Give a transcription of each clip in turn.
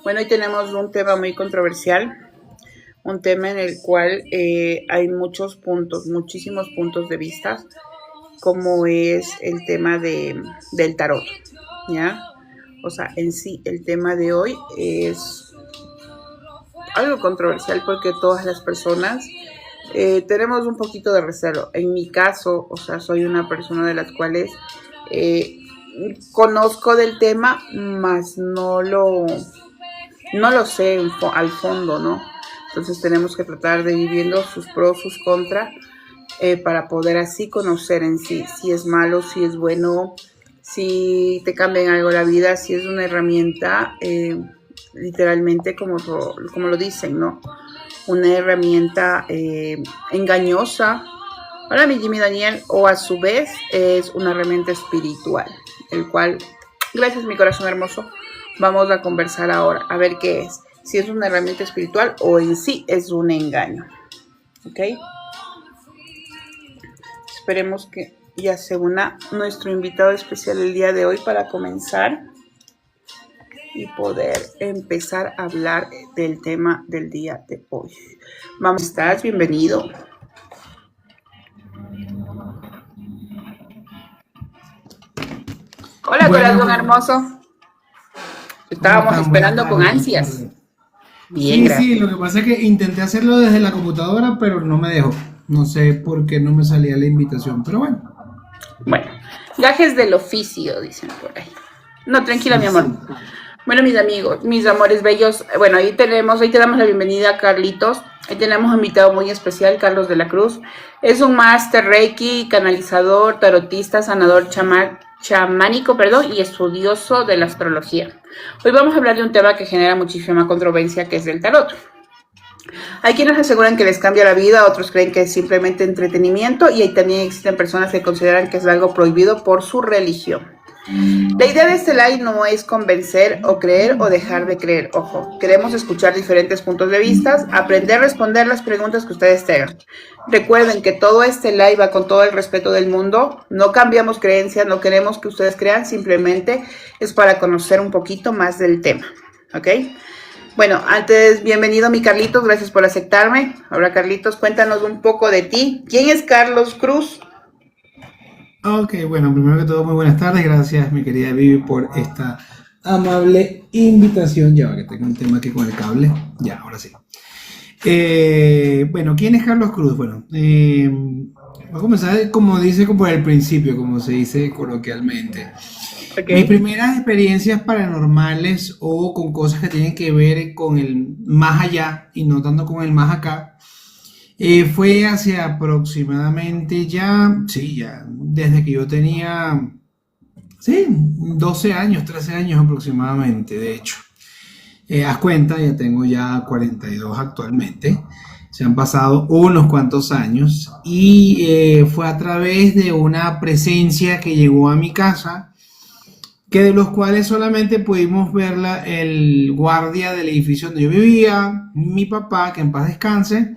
Bueno, hoy tenemos un tema muy controversial, un tema en el cual hay muchos puntos, muchísimos puntos de vista, como es el tema del tarot, ¿ya? O sea, en sí, el tema de hoy es algo controversial porque todas las personas tenemos un poquito de recelo. En mi caso, o sea, soy una persona de las cuales eh, conozco del tema, mas no lo sé al fondo, ¿no? Entonces tenemos que tratar de ir viendo sus pros, sus contras, para poder así conocer en sí si es malo, si es bueno, si te cambia en algo la vida, si es una herramienta, literalmente como lo dicen, ¿no? Una herramienta engañosa para mi Jimmy Daniel, o a su vez es una herramienta espiritual, el cual, gracias mi corazón hermoso, vamos a conversar ahora, a ver qué es, si es una herramienta espiritual o en sí es un engaño, ¿ok? Esperemos que ya se una nuestro invitado especial el día de hoy para comenzar y poder empezar a hablar del tema del día de hoy. Vamos, ¿estás? Bienvenido. Hola, Buenas, corazón buenas. hermoso. ¿Cómo Estábamos están? Buenas esperando con tardes, buenas ansias. tardes. Bien, Sí, sí, gracias. lo que pasa es que intenté hacerlo desde la computadora, pero no me dejó. No sé por qué no me salía la invitación, pero bueno. Bueno, gajes del oficio, dicen por ahí. No, tranquila, Sí, mi amor. sí. Bueno, mis amigos, mis amores bellos, bueno, hoy te damos la bienvenida a Carlitos. Ahí tenemos un invitado muy especial, Carlos de la Cruz. Es un máster Reiki, canalizador, tarotista, sanador chamánico, perdón, y estudioso de la astrología. Hoy vamos a hablar de un tema que genera muchísima controversia, que es el tarot. Hay quienes aseguran que les cambia la vida, otros creen que es simplemente entretenimiento, y ahí también existen personas que consideran que es algo prohibido por su religión. La idea de este live no es convencer o creer o dejar de creer, ojo, queremos escuchar diferentes puntos de vista, aprender a responder las preguntas que ustedes tengan. Recuerden que todo este live va con todo el respeto del mundo, no cambiamos creencias, no queremos que ustedes crean, simplemente es para conocer un poquito más del tema, ¿ok? Bueno, antes, bienvenido mi Carlitos, gracias por aceptarme. Ahora Carlitos, cuéntanos un poco de ti. ¿Quién es Carlos Cruz? Ok, bueno, primero que todo, muy buenas tardes. Gracias, mi querida Vivi, por esta amable invitación. Ya va que tengo un tema aquí con el cable. Ya, ahora sí. Bueno, ¿quién es Carlos Cruz? Bueno, voy a comenzar como dice, como por el principio, como se dice coloquialmente. Ok. Mis primeras experiencias paranormales o con cosas que tienen que ver con el más allá y no tanto con el más acá, fue hace aproximadamente ya, sí, ya, desde que yo tenía, sí, 12 años, 13 años aproximadamente, de hecho. Haz cuenta, ya tengo ya 42 actualmente. Se han pasado unos cuantos años y fue a través de una presencia que llegó a mi casa, que de los cuales solamente pudimos verla el guardia del edificio donde yo vivía, mi papá, que en paz descanse,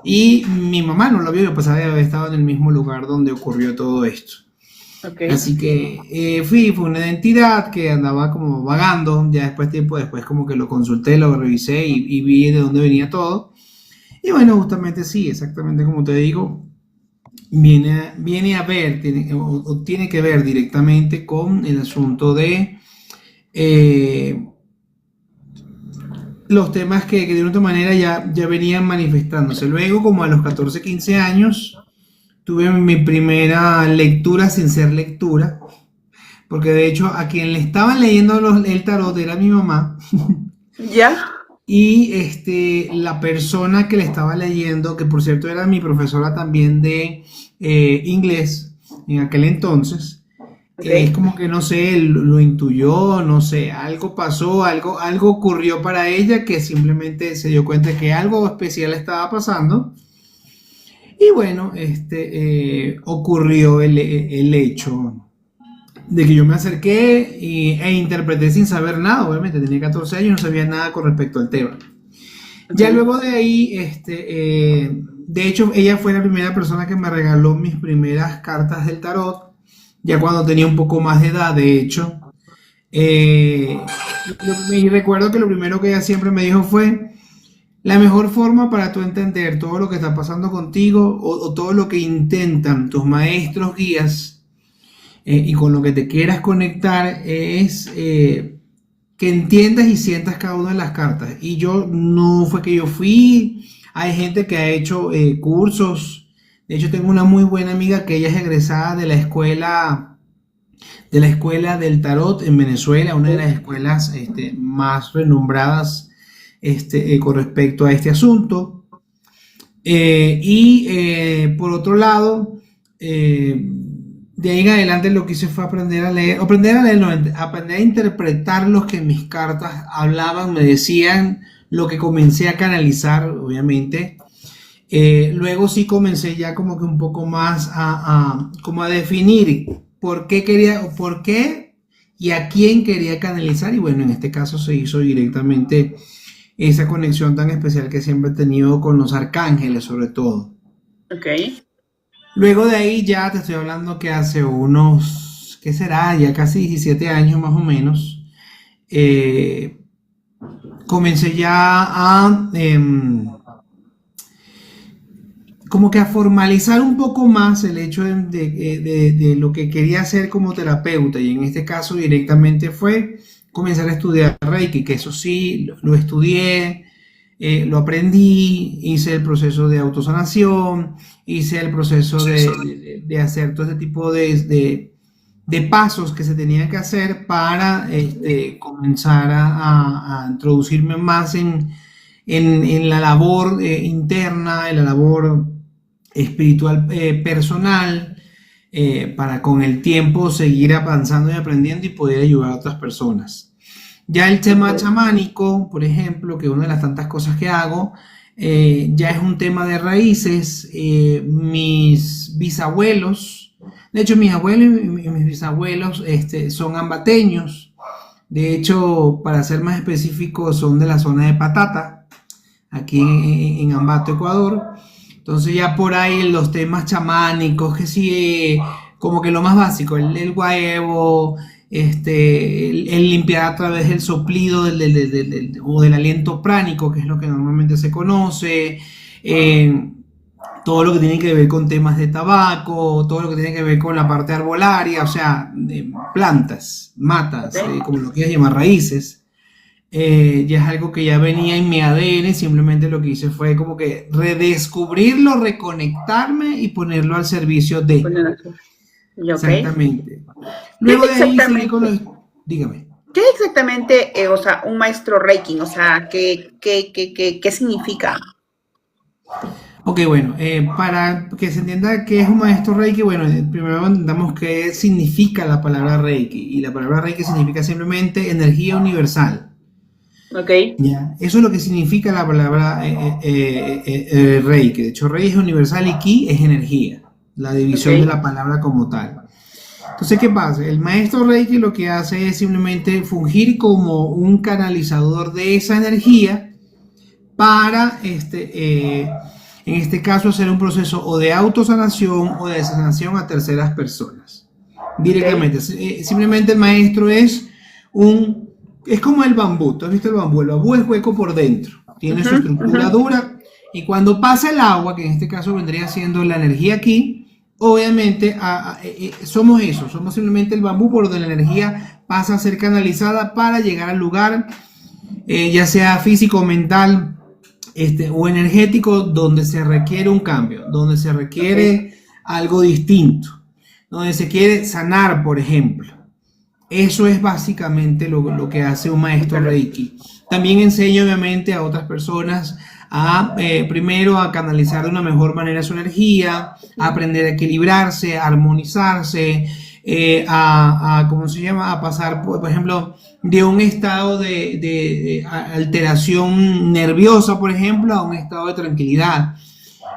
y mi mamá no lo vio, a pesar de haber estado en el mismo lugar donde ocurrió todo esto. Ok. Así que fue una identidad que andaba como vagando, ya después, tiempo después como que lo consulté, lo revisé y vi de dónde venía todo. Y bueno, justamente sí, exactamente como te digo, viene a ver, o tiene que ver directamente con el asunto de eh, los temas que de una otra manera ya venían manifestándose. Luego, como a los 14 15 años, tuve mi primera lectura sin ser lectura, porque de hecho a quien le estaban leyendo el tarot era mi mamá. ¿Ya? Y la persona que le estaba leyendo, que por cierto era mi profesora también de inglés en aquel entonces, Ok. es como que no sé, lo intuyó, no sé, algo pasó, algo ocurrió para ella que simplemente se dio cuenta que algo especial estaba pasando. Y bueno, ocurrió el hecho de que yo me acerqué e interpreté sin saber nada, obviamente tenía 14 años y no sabía nada con respecto al tema. Ok. Ya luego de ahí, de hecho, ella fue la primera persona que me regaló mis primeras cartas del tarot, ya cuando tenía un poco más de edad, de hecho. Eh, y recuerdo que lo primero que ella siempre me dijo fue, la mejor forma para tú entender todo lo que está pasando contigo o todo lo que intentan tus maestros guías y con lo que te quieras conectar es que entiendas y sientas cada una de las cartas. Y yo no fue que yo fui, hay gente que ha hecho cursos. De hecho, tengo una muy buena amiga que ella es egresada de la escuela del tarot en Venezuela, una de las escuelas más renombradas con respecto a este asunto. Por otro lado, de ahí en adelante lo que hice fue aprender a leer, no, aprender a interpretar lo que mis cartas hablaban, me decían, lo que comencé a canalizar, obviamente. Luego sí comencé ya como que un poco más como a definir por qué y a quién quería canalizar. Y bueno, en este caso se hizo directamente esa conexión tan especial que siempre he tenido con los arcángeles, sobre todo. Ok. Luego de ahí ya te estoy hablando que hace unos, ¿qué será? Ya casi 17 años más o menos, eh, comencé ya como que a formalizar un poco más el hecho de lo que quería hacer como terapeuta, y en este caso directamente fue comenzar a estudiar Reiki, que eso sí, lo estudié, lo aprendí, hice el proceso de autosanación, hice el proceso de hacer todo este tipo de pasos que se tenían que hacer para comenzar a introducirme más en la labor interna, en la labor espiritual personal, para con el tiempo seguir avanzando y aprendiendo y poder ayudar a otras personas. Ya el tema Ok. chamánico, por ejemplo, que una de las tantas cosas que hago, ya es un tema de raíces. Mis bisabuelos, de hecho mis abuelos y mis bisabuelos son ambateños. De hecho, para ser más específico, son de la zona de Patata, aquí en Ambato, Ecuador. Entonces ya por ahí los temas chamánicos, que sí, como que lo más básico, el guaevo, el limpiar a través del soplido o del aliento pránico, que es lo que normalmente se conoce, eh, todo lo que tiene que ver con temas de tabaco, todo lo que tiene que ver con la parte arbolaria, o sea, de plantas, Ok. matas, como lo quieras llamar, raíces. Ya es algo que ya venía en mi ADN, simplemente lo que hice fue como que redescubrirlo, reconectarme y ponerlo al servicio de. Bueno, y ok. Exactamente. ¿Qué es Luego de ahí seguí con exactamente? los. Dígame. ¿Qué es exactamente, o sea, un maestro Reiki? O sea, ¿qué significa? Ok, bueno, para que se entienda qué es un maestro Reiki, bueno, primero entendamos qué significa la palabra Reiki. Y la palabra Reiki significa simplemente energía universal. Ok, Ya, eso es lo que significa la palabra Reiki. De hecho, Rei es universal y Ki es energía, la ok, división de la palabra como tal. Entonces, ¿qué pasa? El maestro Reiki lo que hace es simplemente fungir como un canalizador de esa energía para, en este caso, hacer un proceso o de autosanación o de sanación a terceras personas. ok. Directamente. Simplemente el maestro es como el bambú. ¿Tú has visto el bambú? El bambú es hueco por dentro. Tiene su Ujú, ujú. estructura dura. Y cuando pasa el agua, que en este caso vendría siendo la energía aquí, obviamente somos eso. Somos simplemente el bambú por donde la energía pasa a ser canalizada para llegar al lugar, ya sea físico, mental, o energético, donde se requiere un cambio, donde se Ok, requiere algo distinto, donde se quiere sanar, por ejemplo. Eso es básicamente lo que hace un maestro entiendo. Reiki. También enseña obviamente a otras personas primero a canalizar de una mejor manera su energía, a aprender a equilibrarse, a armonizarse, ¿cómo se llama? A pasar, por ejemplo, de un estado de alteración nerviosa, por ejemplo, a un estado de tranquilidad.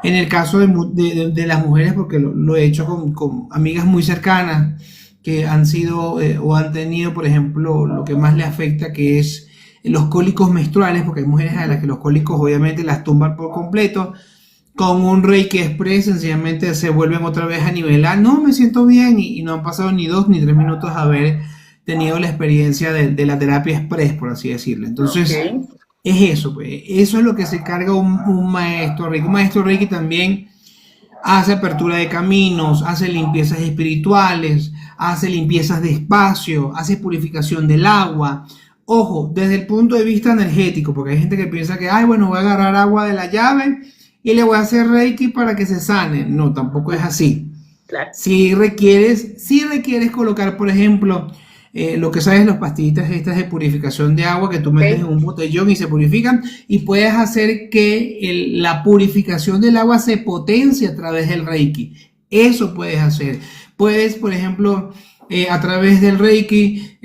En el caso de las mujeres, porque lo he hecho con amigas muy cercanas que han sido o han tenido, por ejemplo, lo que más le afecta, que es los cólicos menstruales, porque hay mujeres a las que los cólicos obviamente las tumban por completo. Con un Reiki Express sencillamente se vuelven otra vez a nivelar. No, me siento bien y no han pasado ni 2 ni 3 minutos a ver tenido la experiencia de la terapia express, por así decirlo. Entonces, Ok. es eso, pues. Eso es lo que se carga un maestro Reiki. Un maestro Reiki también hace apertura de caminos, hace limpiezas espirituales, hace limpiezas de espacio, hace purificación del agua. Ojo, desde el punto de vista energético, porque hay gente que piensa que, ay, bueno, voy a agarrar agua de la llave y le voy a hacer Reiki para que se sane. No, tampoco es así. Claro. Si requieres colocar, por ejemplo, lo que sabes, las pastillitas estas de purificación de agua que tú metes en Ok. un botellón y se purifican, y puedes hacer que la purificación del agua se potencie a través del Reiki. Eso puedes hacer. Puedes, por ejemplo, a través del Reiki,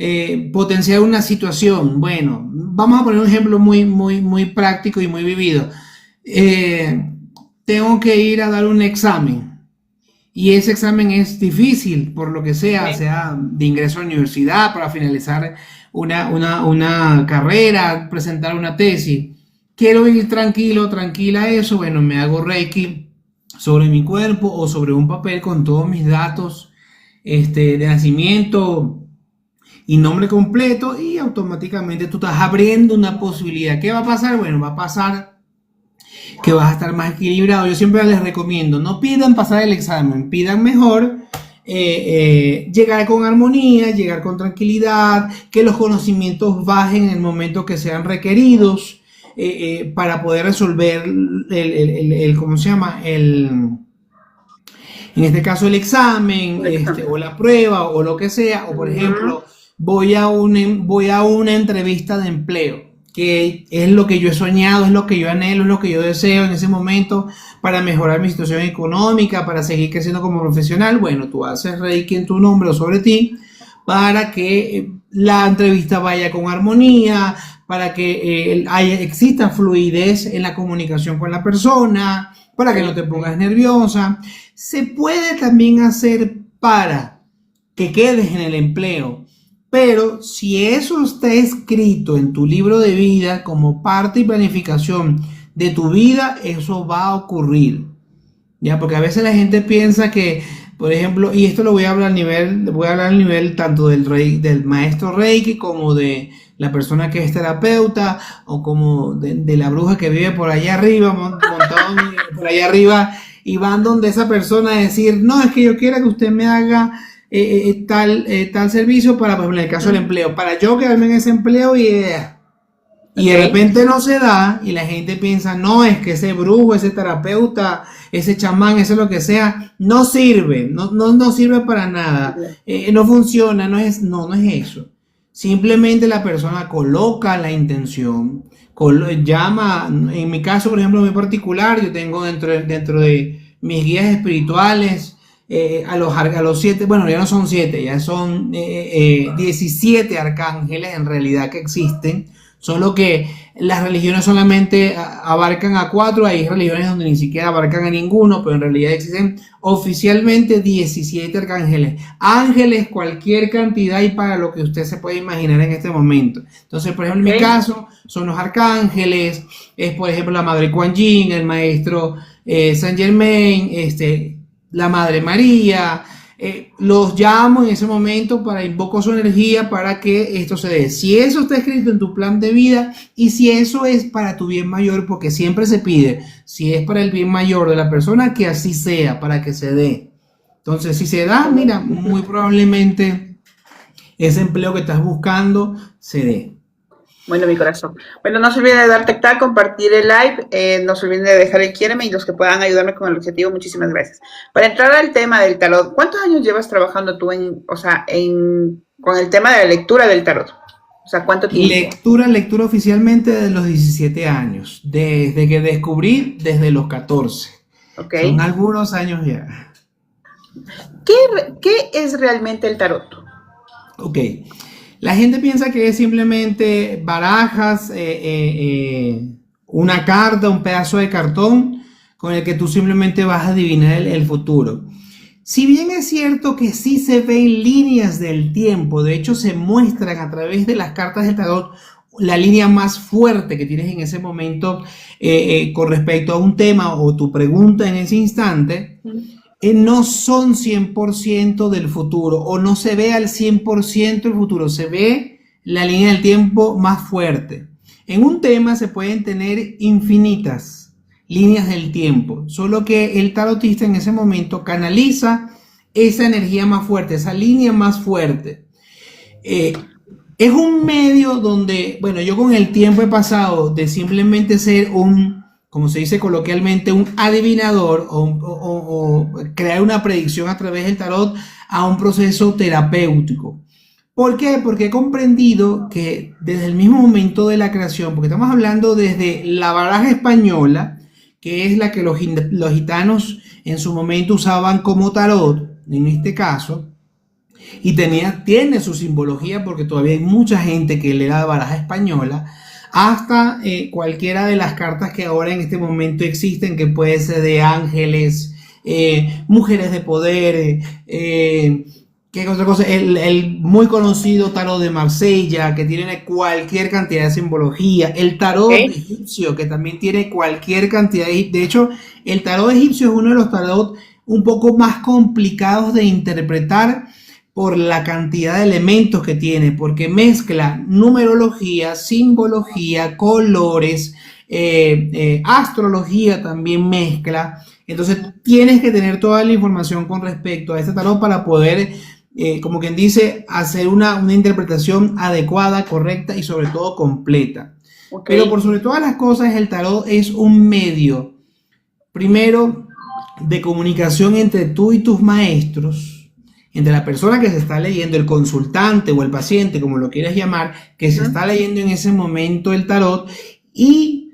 potenciar una situación. Bueno, vamos a poner un ejemplo muy, muy, muy práctico y muy vivido. Eh, Tengo que ir a dar un examen. Y ese examen es difícil, por lo que Ok. sea de ingreso a la universidad, para finalizar una carrera, presentar una tesis. Quiero ir tranquilo, tranquila a eso. Bueno, me hago Reiki sobre mi cuerpo o sobre un papel con todos mis datos de nacimiento y nombre completo, y automáticamente tú estás abriendo una posibilidad. ¿Qué va a pasar? Bueno, va a pasar que vas a estar más equilibrado. Yo siempre les recomiendo, no pidan pasar el examen, pidan mejor llegar con armonía, llegar con tranquilidad, que los conocimientos bajen en el momento que sean requeridos, para poder resolver ¿cómo se llama? En este caso el examen, Un examen. o la prueba, o lo que sea. O por Ujú. ejemplo, voy a una entrevista de empleo, que es lo que yo he soñado, es lo que yo anhelo, es lo que yo deseo en ese momento para mejorar mi situación económica, para seguir creciendo como profesional. Bueno, tú haces Reiki en tu nombre o sobre ti, para que la entrevista vaya con armonía, para que exista fluidez en la comunicación con la persona, para que no te Ok. pongas nerviosa. Se puede también hacer para que quedes en el empleo, pero si eso está escrito en tu libro de vida como parte y planificación de tu vida, eso va a ocurrir. Ya, porque a veces la gente piensa que, por ejemplo, y esto lo voy a hablar al nivel tanto del maestro Reiki, como de la persona que es terapeuta, o como de la bruja que vive por allá arriba, montado por allá arriba, y van donde esa persona a decir, no, es que yo quiero que usted me haga tal servicio para, pues, en el caso del Ujú. empleo, para yo quedarme en ese empleo, y Ok. de repente no se da, y la gente piensa, no, es que ese brujo, ese terapeuta, ese chamán, ese lo que sea, no sirve, no sirve para nada, no funciona, no es eso. Simplemente la persona coloca la intención, llama, en mi caso, por ejemplo, muy particular, yo tengo dentro de mis guías espirituales, a los siete, bueno, ya no son siete, ya son 17 arcángeles en realidad que existen. Solo que las religiones solamente abarcan a 4, hay religiones donde ni siquiera abarcan a ninguno, pero en realidad existen oficialmente 17 arcángeles. Ángeles, cualquier cantidad y para lo que usted se puede imaginar en este momento. Entonces, por ejemplo, Ok. en mi caso, son los arcángeles, es por ejemplo la Madre Kuan Yin, el Maestro Saint Germain, la Madre María. Los llamo en ese momento, para invoco su energía para que esto se dé. Si eso está escrito en tu plan de vida, y si eso es para tu bien mayor, porque siempre se pide, si es para el bien mayor de la persona, que así sea, para que se dé. Entonces, si se da, mira, muy Ujú. probablemente ese empleo que estás buscando se dé. Bueno, mi corazón. Bueno, no se olviden de dar tactar, compartir el live, no se olviden de dejar el quiéreme, y los que puedan ayudarme con el objetivo, muchísimas gracias. Para entrar al tema del tarot, ¿cuántos años llevas trabajando tú o sea, con el tema de la lectura del tarot? O sea, ¿cuánto tiempo? Lectura oficialmente de los 17 años, desde que descubrí, desde los 14. ¿Ok? Son algunos años ya. ¿Qué es realmente el tarot? Ok. La gente piensa que es simplemente barajas, una carta, un pedazo de cartón con el que tú simplemente vas a adivinar el futuro. Si bien es cierto que sí se ven líneas del tiempo, de hecho se muestran a través de las cartas del tarot la línea más fuerte que tienes en ese momento, con respecto a un tema o tu pregunta en ese instante. no son 100% del futuro o no se ve al 100% el futuro, se ve la línea del tiempo más fuerte. En un tema se pueden tener infinitas líneas del tiempo, solo que el tarotista en ese momento canaliza esa energía más fuerte, esa línea más fuerte. Es un medio donde, bueno, yo con el tiempo he pasado de simplemente ser un, como se dice coloquialmente, un adivinador o crear una predicción a través del tarot a un proceso terapéutico. ¿Por qué? Porque he comprendido que desde el mismo momento de la creación, porque estamos hablando desde la baraja española, que es la que los gitanos en su momento usaban como tarot, en este caso, y tiene su simbología porque todavía hay mucha gente que lee la baraja española, hasta cualquiera de las cartas que ahora en este momento existen, que puede ser de ángeles, mujeres de poder, ¿qué otra cosa? El muy conocido tarot de Marsella, que tiene cualquier cantidad de simbología, el tarot egipcio, que también tiene cualquier cantidad de hecho, el tarot egipcio es uno de los tarot un poco más complicados de interpretar por la cantidad de elementos que tiene, porque mezcla numerología, simbología, colores, astrología también mezcla. Entonces tienes que tener toda la información con respecto a este tarot para poder, como quien dice, hacer una interpretación adecuada, correcta y sobre todo completa. Okay. Pero por sobre todas las cosas, el tarot es un medio, primero, de comunicación entre tú y tus maestros, entre la persona que se está leyendo, el consultante o el paciente, como lo quieras llamar, que se está leyendo en ese momento el tarot, y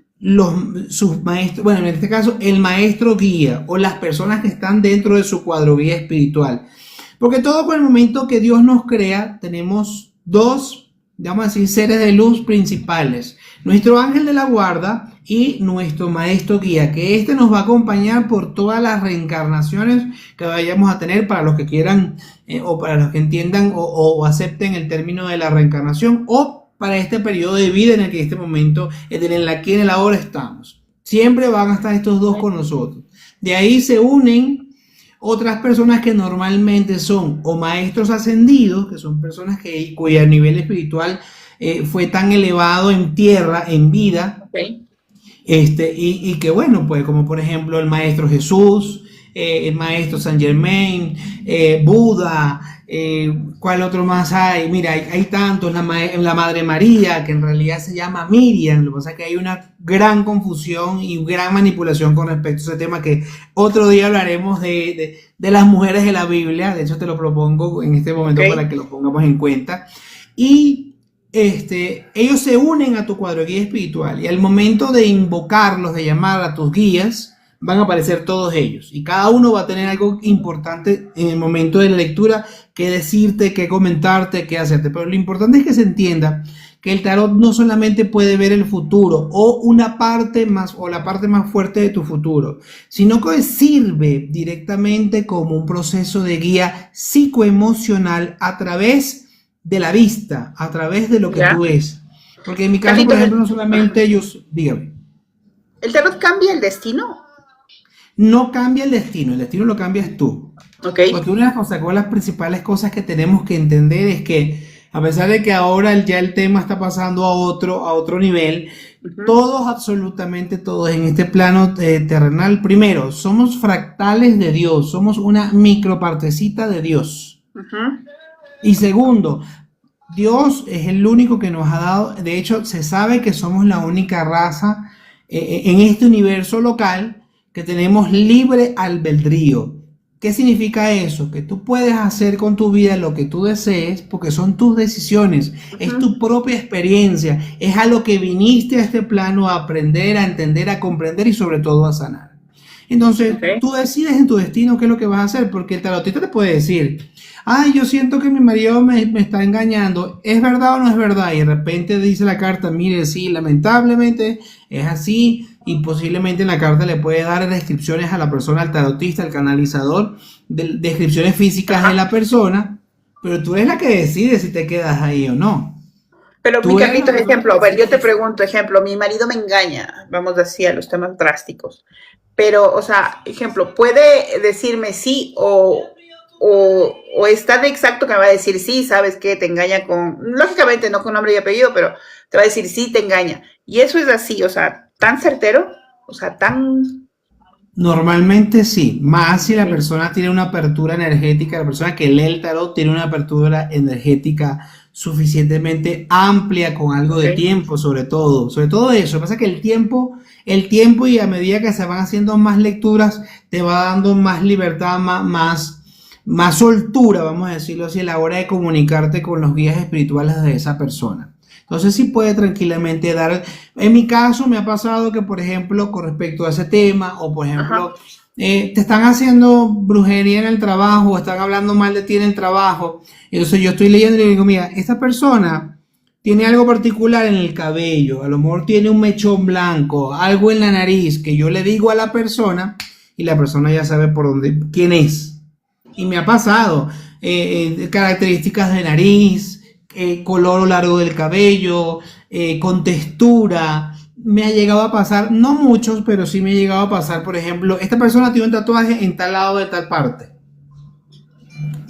sus maestros, bueno, en este caso, el maestro guía o las personas que están dentro de su cuadro guía espiritual. Porque todo por el momento que Dios nos crea, tenemos dos, digamos así, seres de luz principales. Nuestro ángel de la guarda y nuestro maestro guía, que este nos va a acompañar por todas las reencarnaciones que vayamos a tener, para los que quieran o para los que entiendan o acepten el término de la reencarnación, o para este periodo de vida en el que en este momento, en el ahora estamos. Siempre van a estar estos dos con nosotros. De ahí se unen otras personas que normalmente son o maestros ascendidos, que son personas cuyo nivel espiritual fue tan elevado en tierra, en vida, okay. Y que bueno, pues como por ejemplo el maestro Jesús, el maestro Saint Germain, Buda, ¿cuál otro más hay? Mira, hay tantos, la Madre María, que en realidad se llama Miriam. Lo que pasa es que hay una gran confusión y gran manipulación con respecto a ese tema, que otro día hablaremos de las mujeres de la Biblia. De hecho te lo propongo en este momento, okay, para que lo pongamos en cuenta. Y ellos se unen a tu cuadro guía espiritual, y al momento de invocarlos, de llamar a tus guías, van a aparecer todos ellos, y cada uno va a tener algo importante en el momento de la lectura que decirte, que comentarte, que hacerte. Pero lo importante es que se entienda que el tarot no solamente puede ver el futuro o una parte más, o la parte más fuerte de tu futuro, sino que sirve directamente como un proceso de guía psicoemocional a través de la vista, a través de lo que tú ves. Porque en mi caso, por ejemplo, no solamente ellos, dígame. ¿El tarot cambia el destino? No cambia el destino lo cambias tú. Okay. Porque una de las principales cosas que tenemos que entender es que, a pesar de que ahora ya el tema está pasando a otro nivel, todos, absolutamente todos en este plano terrenal, primero, somos fractales de Dios, somos una micropartecita de Dios. Y segundo, Dios es el único que nos ha dado, de hecho se sabe que somos la única raza en este universo local que tenemos libre albedrío. ¿Qué significa eso? Que tú puedes hacer con tu vida lo que tú desees, porque son tus decisiones, es tu propia experiencia, es a lo que viniste a este plano a aprender, a entender, a comprender y sobre todo a sanar. Entonces, tú decides en tu destino qué es lo que vas a hacer, porque el tarotista te puede decir: ay, yo siento que mi marido me está engañando, ¿es verdad o no es verdad? Y de repente dice la carta: mire, sí, lamentablemente es así, y posiblemente en la carta le puede dar descripciones a la persona, al tarotista, al canalizador, descripciones físicas de la persona, pero tú eres la que decide si te quedas ahí o no. Pero mi Carlitos, ejemplo, a ver, yo te pregunto, ejemplo, mi marido me engaña, vamos así a los temas drásticos. pero, o sea, ejemplo, puede decirme sí o está de exacto que me va a decir sí, sabes que te engaña con, lógicamente no con nombre y apellido, pero te va a decir sí, te engaña. Y eso es así, o sea, tan certero, o sea, tan... Normalmente sí, más si la Sí. persona tiene una apertura energética, la persona que lee el tarot tiene una apertura energética suficientemente amplia con algo Ok, de tiempo, sobre todo eso. Pasa que el tiempo y a medida que se van haciendo más lecturas, te va dando más libertad, más soltura, vamos a decirlo así, a la hora de comunicarte con los guías espirituales de esa persona. Entonces sí puede tranquilamente dar, en mi caso me ha pasado que por ejemplo con respecto a ese tema o por ajá, ejemplo te están haciendo brujería en el trabajo o están hablando mal de ti en el trabajo, entonces yo estoy leyendo y digo, mira, esta persona tiene algo particular en el cabello, a lo mejor tiene un mechón blanco, algo en la nariz que yo le digo a la persona y la persona ya sabe por dónde, quién es. Y me ha pasado, características de nariz, color largo del cabello, con textura. Me ha llegado a pasar, no muchos, pero sí me ha llegado a pasar, por ejemplo, esta persona tiene un tatuaje en tal lado de tal parte.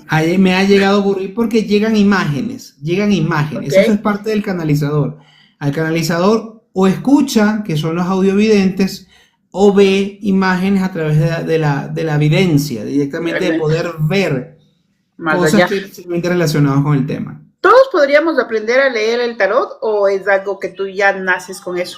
Ahí me ha llegado a ocurrir porque llegan ok, imágenes, eso es parte del canalizador. Al canalizador o escucha, que son los audiovidentes, o ve imágenes a través de la evidencia, directamente de poder ver más cosas allá. directamente relacionadas con el tema. ¿Todos podríamos aprender a leer el tarot o es algo que tú ya naces con eso?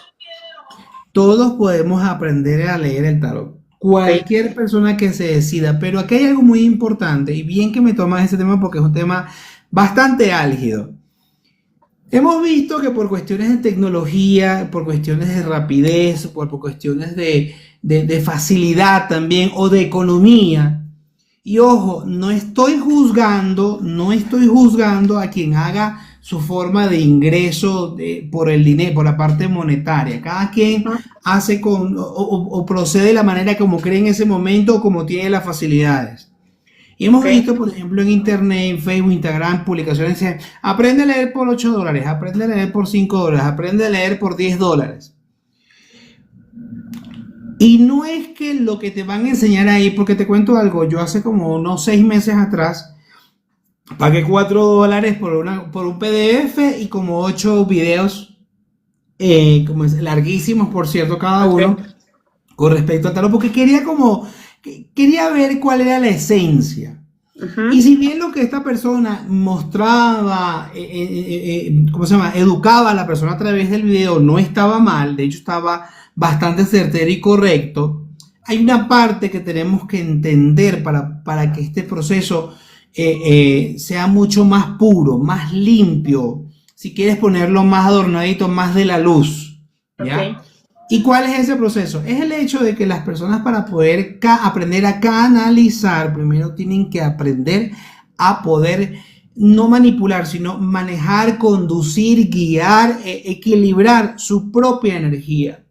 Todos podemos aprender a leer el tarot. Ok, Cualquier persona que se decida, pero aquí hay algo muy importante y bien que me tomas ese tema porque es un tema bastante álgido. Hemos visto que por cuestiones de tecnología, por cuestiones de rapidez, por cuestiones de facilidad también o de economía, y ojo, no estoy juzgando a quien haga su forma de ingreso por el dinero, por la parte monetaria. Cada quien ujú, hace o procede de la manera como cree en ese momento o como tiene las facilidades. Y hemos ok, visto, por ejemplo, en Internet, en Facebook, Instagram, publicaciones que dicen, aprende a leer por $8, aprende a leer por $5, aprende a leer por $10. Y no es que lo que te van a enseñar ahí, porque te cuento algo, yo hace como unos 6 meses atrás pagué $4 por un PDF y como 8 videos, como es, larguísimos por cierto cada ok, uno, con respecto al tarot, porque quería ver cuál era la esencia. Y ujú, si bien lo que esta persona mostraba, ¿cómo se llama? Educaba a la persona a través del video, no estaba mal, de hecho estaba bastante certero y correcto, hay una parte que tenemos que entender para que este proceso sea mucho más puro, más limpio, si quieres ponerlo más adornadito, más de la luz, ok, ¿ya? ¿Y cuál es ese proceso? Es el hecho de que las personas para poder aprender a canalizar, primero tienen que aprender a poder no manipular, sino manejar, conducir, guiar, equilibrar su propia energía.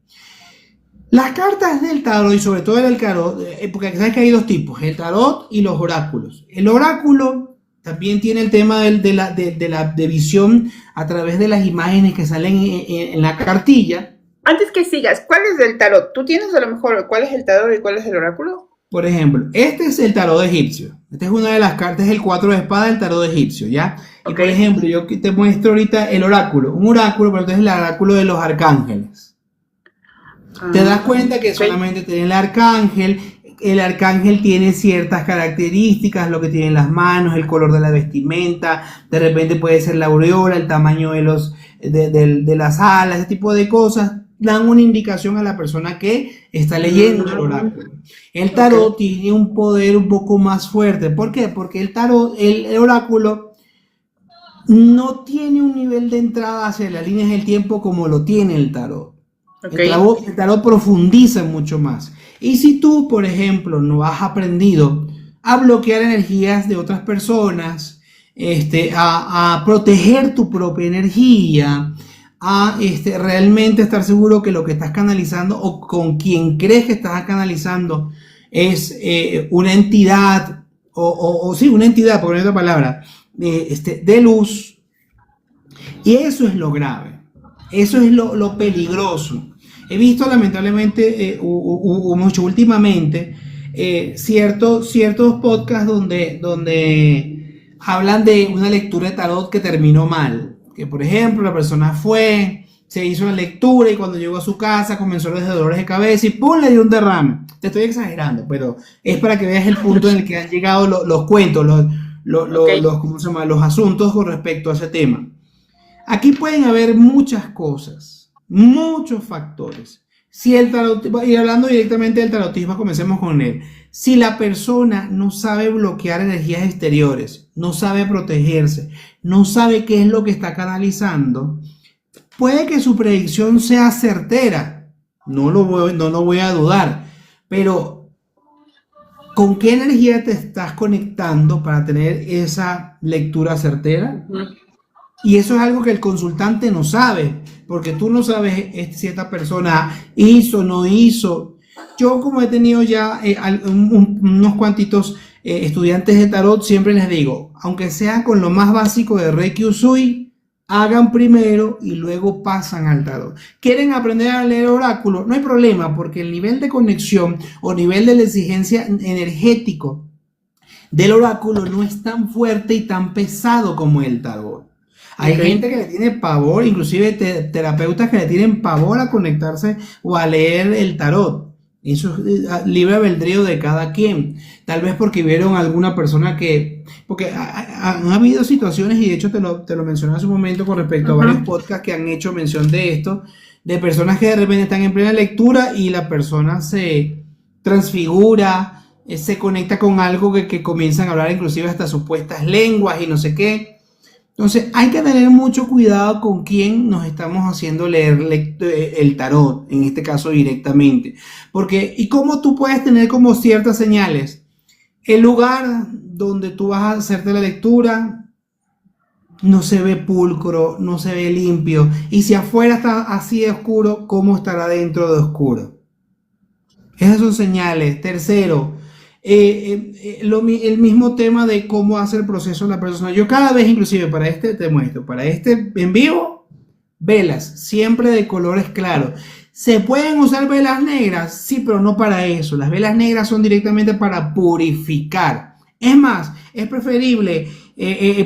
Las cartas del tarot y sobre todo el tarot, porque sabes que hay dos tipos, el tarot y los oráculos. El oráculo también tiene el tema de visión a través de las imágenes que salen en la cartilla. Antes que sigas, ¿cuál es el tarot? ¿Tú tienes a lo mejor cuál es el tarot y cuál es el oráculo? Por ejemplo, este es el tarot egipcio. Esta es una de las cartas, el 4 de espada del tarot egipcio, ¿ya? Y Ok. por ejemplo, yo te muestro ahorita el oráculo. Un oráculo, pero este es el oráculo de los arcángeles. Te das cuenta que Ok. solamente tiene el arcángel tiene ciertas características, lo que tiene en las manos, el color de la vestimenta, de repente puede ser la aureola, el tamaño de las alas, ese tipo de cosas, dan una indicación a la persona que está leyendo el oráculo. El Ok. tarot tiene un poder un poco más fuerte. ¿Por qué? Porque el oráculo no tiene un nivel de entrada hacia las líneas del tiempo como lo tiene el tarot. Ok. El tarot profundiza mucho más. Y si tú, por ejemplo, no has aprendido a bloquear energías de otras personas, a proteger tu propia energía, a realmente estar seguro que lo que estás canalizando o con quien crees que estás canalizando es una entidad, o sí, una entidad, por otra palabra, de luz, y eso es lo grave, eso es lo peligroso. He visto lamentablemente, mucho últimamente, ciertos podcasts donde hablan de una lectura de tarot que terminó mal. Que por ejemplo la persona se hizo la lectura y cuando llegó a su casa comenzó los dolores de cabeza y ¡pum! Le dio un derrame. Te estoy exagerando, pero es para que veas el punto en el que han llegado los cuentos, Ok. ¿cómo se llama? Los asuntos con respecto a ese tema. Aquí pueden haber muchas cosas, muchos factores. Si el tarot, y hablando directamente del tarotismo, comencemos con él. Si la persona no sabe bloquear energías exteriores, no sabe protegerse, no sabe qué es lo que está canalizando, puede que su predicción sea certera, no lo voy a dudar, pero ¿con qué energía te estás conectando para tener esa lectura certera? Ujú. Y eso es algo que el consultante no sabe, porque tú no sabes si esta persona hizo, no hizo. Yo como he tenido ya unos cuantitos estudiantes de tarot, siempre les digo, aunque sea con lo más básico de Reiki Usui, hagan primero y luego pasan al tarot. ¿Quieren aprender a leer oráculo? No hay problema, porque el nivel de conexión o nivel de la exigencia energético del oráculo no es tan fuerte y tan pesado como el tarot. Hay Ok. gente que le tiene pavor, inclusive terapeutas que le tienen pavor a conectarse o a leer el tarot. Eso es libre albedrío de cada quien. Tal vez porque vieron alguna persona porque han habido situaciones, y de hecho te lo mencioné hace un momento con respecto a varios Ujú. podcasts que han hecho mención de esto, de personas que de repente están en plena lectura y la persona se transfigura, se conecta con algo que comienzan a hablar inclusive hasta supuestas lenguas y no sé qué. Entonces hay que tener mucho cuidado con quién nos estamos haciendo leer el tarot, en este caso directamente. Porque, ¿y cómo tú puedes tener como ciertas señales? El lugar donde tú vas a hacerte la lectura no se ve pulcro, no se ve limpio. Y si afuera está así de oscuro, ¿cómo estará dentro de oscuro? Esas son señales. Tercero, el mismo tema de cómo hace el proceso la persona. Yo cada vez, inclusive para este, te muestro, para este en vivo, velas, siempre de colores claros. ¿Se pueden usar velas negras? Sí, pero no para eso. Las velas negras son directamente para purificar. Es más, es preferible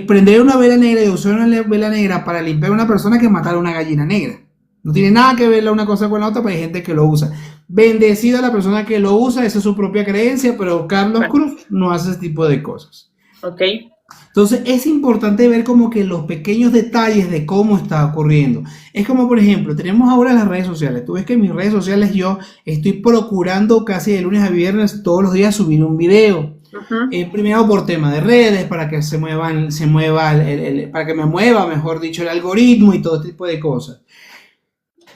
prender una vela negra y usar una vela negra para limpiar a una persona que matar a una gallina negra. No tiene nada que ver la una cosa con la otra, pero hay gente que lo usa. Bendecida la persona que lo usa, esa es su propia creencia, pero Carlos Bueno, Cruz no hace ese tipo de cosas. ok. Entonces es importante ver como que los pequeños detalles de cómo está ocurriendo. Es como por ejemplo, tenemos ahora las redes sociales. Tú ves que en mis redes sociales yo estoy procurando casi de lunes a viernes todos los días subir un video. Ujú. Primero por tema de redes, para que para que me mueva, mejor dicho, el algoritmo y todo tipo de cosas.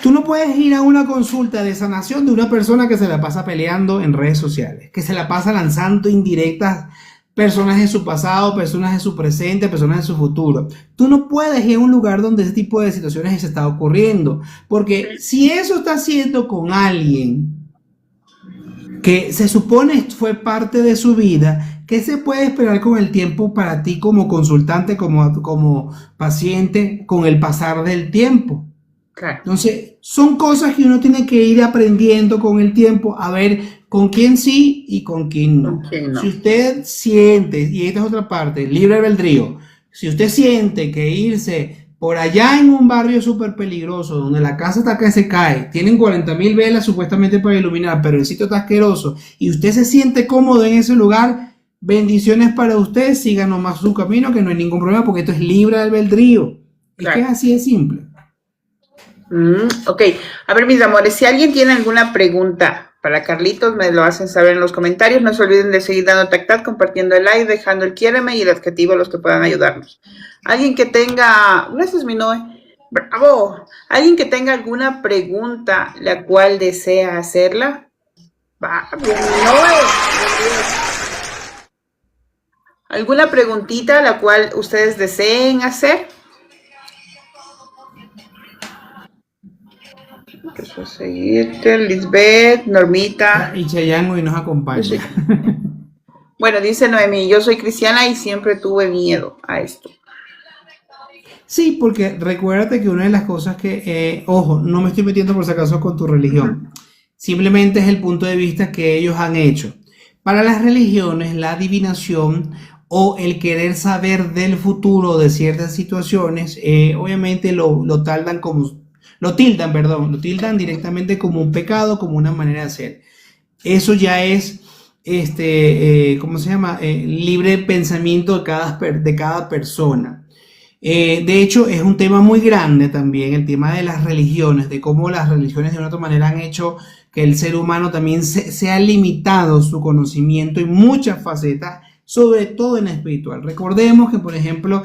Tú no puedes ir a una consulta de sanación de una persona que se la pasa peleando en redes sociales, que se la pasa lanzando indirectas, personas de su pasado, personas de su presente, personas de su futuro. Tú no puedes ir a un lugar donde ese tipo de situaciones se está ocurriendo, porque si eso está haciendo con alguien que se supone fue parte de su vida, ¿qué se puede esperar con el tiempo para ti como consultante, como paciente, con el pasar del tiempo? Claro. Entonces, son cosas que uno tiene que ir aprendiendo con el tiempo a ver con quién sí y con quién no. Ok, Si no. usted siente, y esta es otra parte, libre albedrío, si usted siente que irse por allá en un barrio súper peligroso, donde la casa está que se cae, tienen 40.000 velas supuestamente para iluminar, pero el sitio está asqueroso, y usted se siente cómodo en ese lugar, bendiciones para usted, siga nomás su camino, que no hay ningún problema, porque esto es libre albedrío. Es que es Claro. así de simple. Ok, a ver mis amores, si alguien tiene alguna pregunta para Carlitos, me lo hacen saber en los comentarios. No se olviden de seguir dando tactat, compartiendo el like, dejando el quiéreme y el adjetivo a los que puedan ayudarnos. Alguien que tenga, gracias mi Noé, bravo, alguien que tenga alguna pregunta la cual desea hacerla, va, bien mi Noé, alguna preguntita la cual ustedes deseen hacer. Empezó a seguirte, Lisbeth, Normita. Y Chayanne hoy nos acompaña. Bueno, dice Noemí, yo soy cristiana y siempre tuve miedo a esto. Sí, porque recuérdate que una de las cosas ojo, no me estoy metiendo por si acaso con tu religión, simplemente es el punto de vista que ellos han hecho. Para las religiones, la adivinación o el querer saber del futuro de ciertas situaciones, obviamente lo tildan directamente como un pecado, como una manera de hacer. Eso ya es, ¿cómo se llama? Libre pensamiento de cada persona. De hecho, es un tema muy grande también el tema de las religiones, de cómo las religiones de una otra manera han hecho que el ser humano también se ha limitado su conocimiento en muchas facetas, sobre todo en la espiritual. Recordemos que, por ejemplo,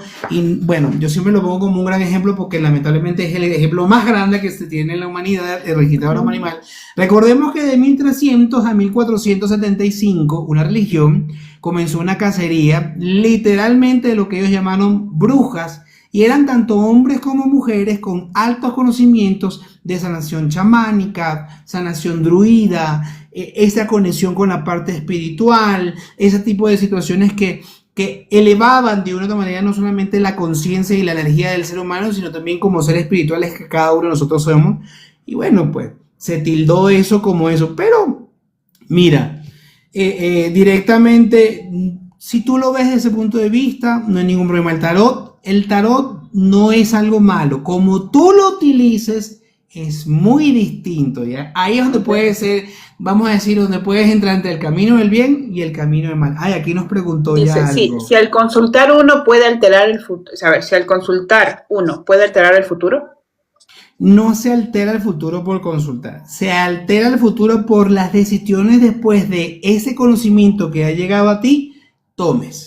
bueno, yo siempre lo pongo como un gran ejemplo porque lamentablemente es el ejemplo más grande que se tiene en la humanidad, el registro de animal. Recordemos que de 1300 a 1475, una religión comenzó una cacería, literalmente de lo que ellos llamaron brujas, y eran tanto hombres como mujeres con altos conocimientos de sanación chamánica, sanación druida, esa conexión con la parte espiritual, ese tipo de situaciones que elevaban de una u otra manera no solamente la conciencia y la energía del ser humano, sino también como seres espirituales que cada uno de nosotros somos. Y bueno, pues se tildó eso como eso. Pero mira, directamente, si tú lo ves desde ese punto de vista, no hay ningún problema. El tarot no es algo malo. Como tú lo utilices, es muy distinto, ¿ya? Ahí es donde puede ser, vamos a decir, donde puedes entrar entre el camino del bien y el camino del mal. Ay, aquí nos preguntó Dice, ya sí, algo. si al consultar uno puede alterar el futuro, si al consultar uno puede alterar el futuro. No se altera el futuro por consultar, se altera el futuro por las decisiones después de ese conocimiento que ha llegado a ti, tomes.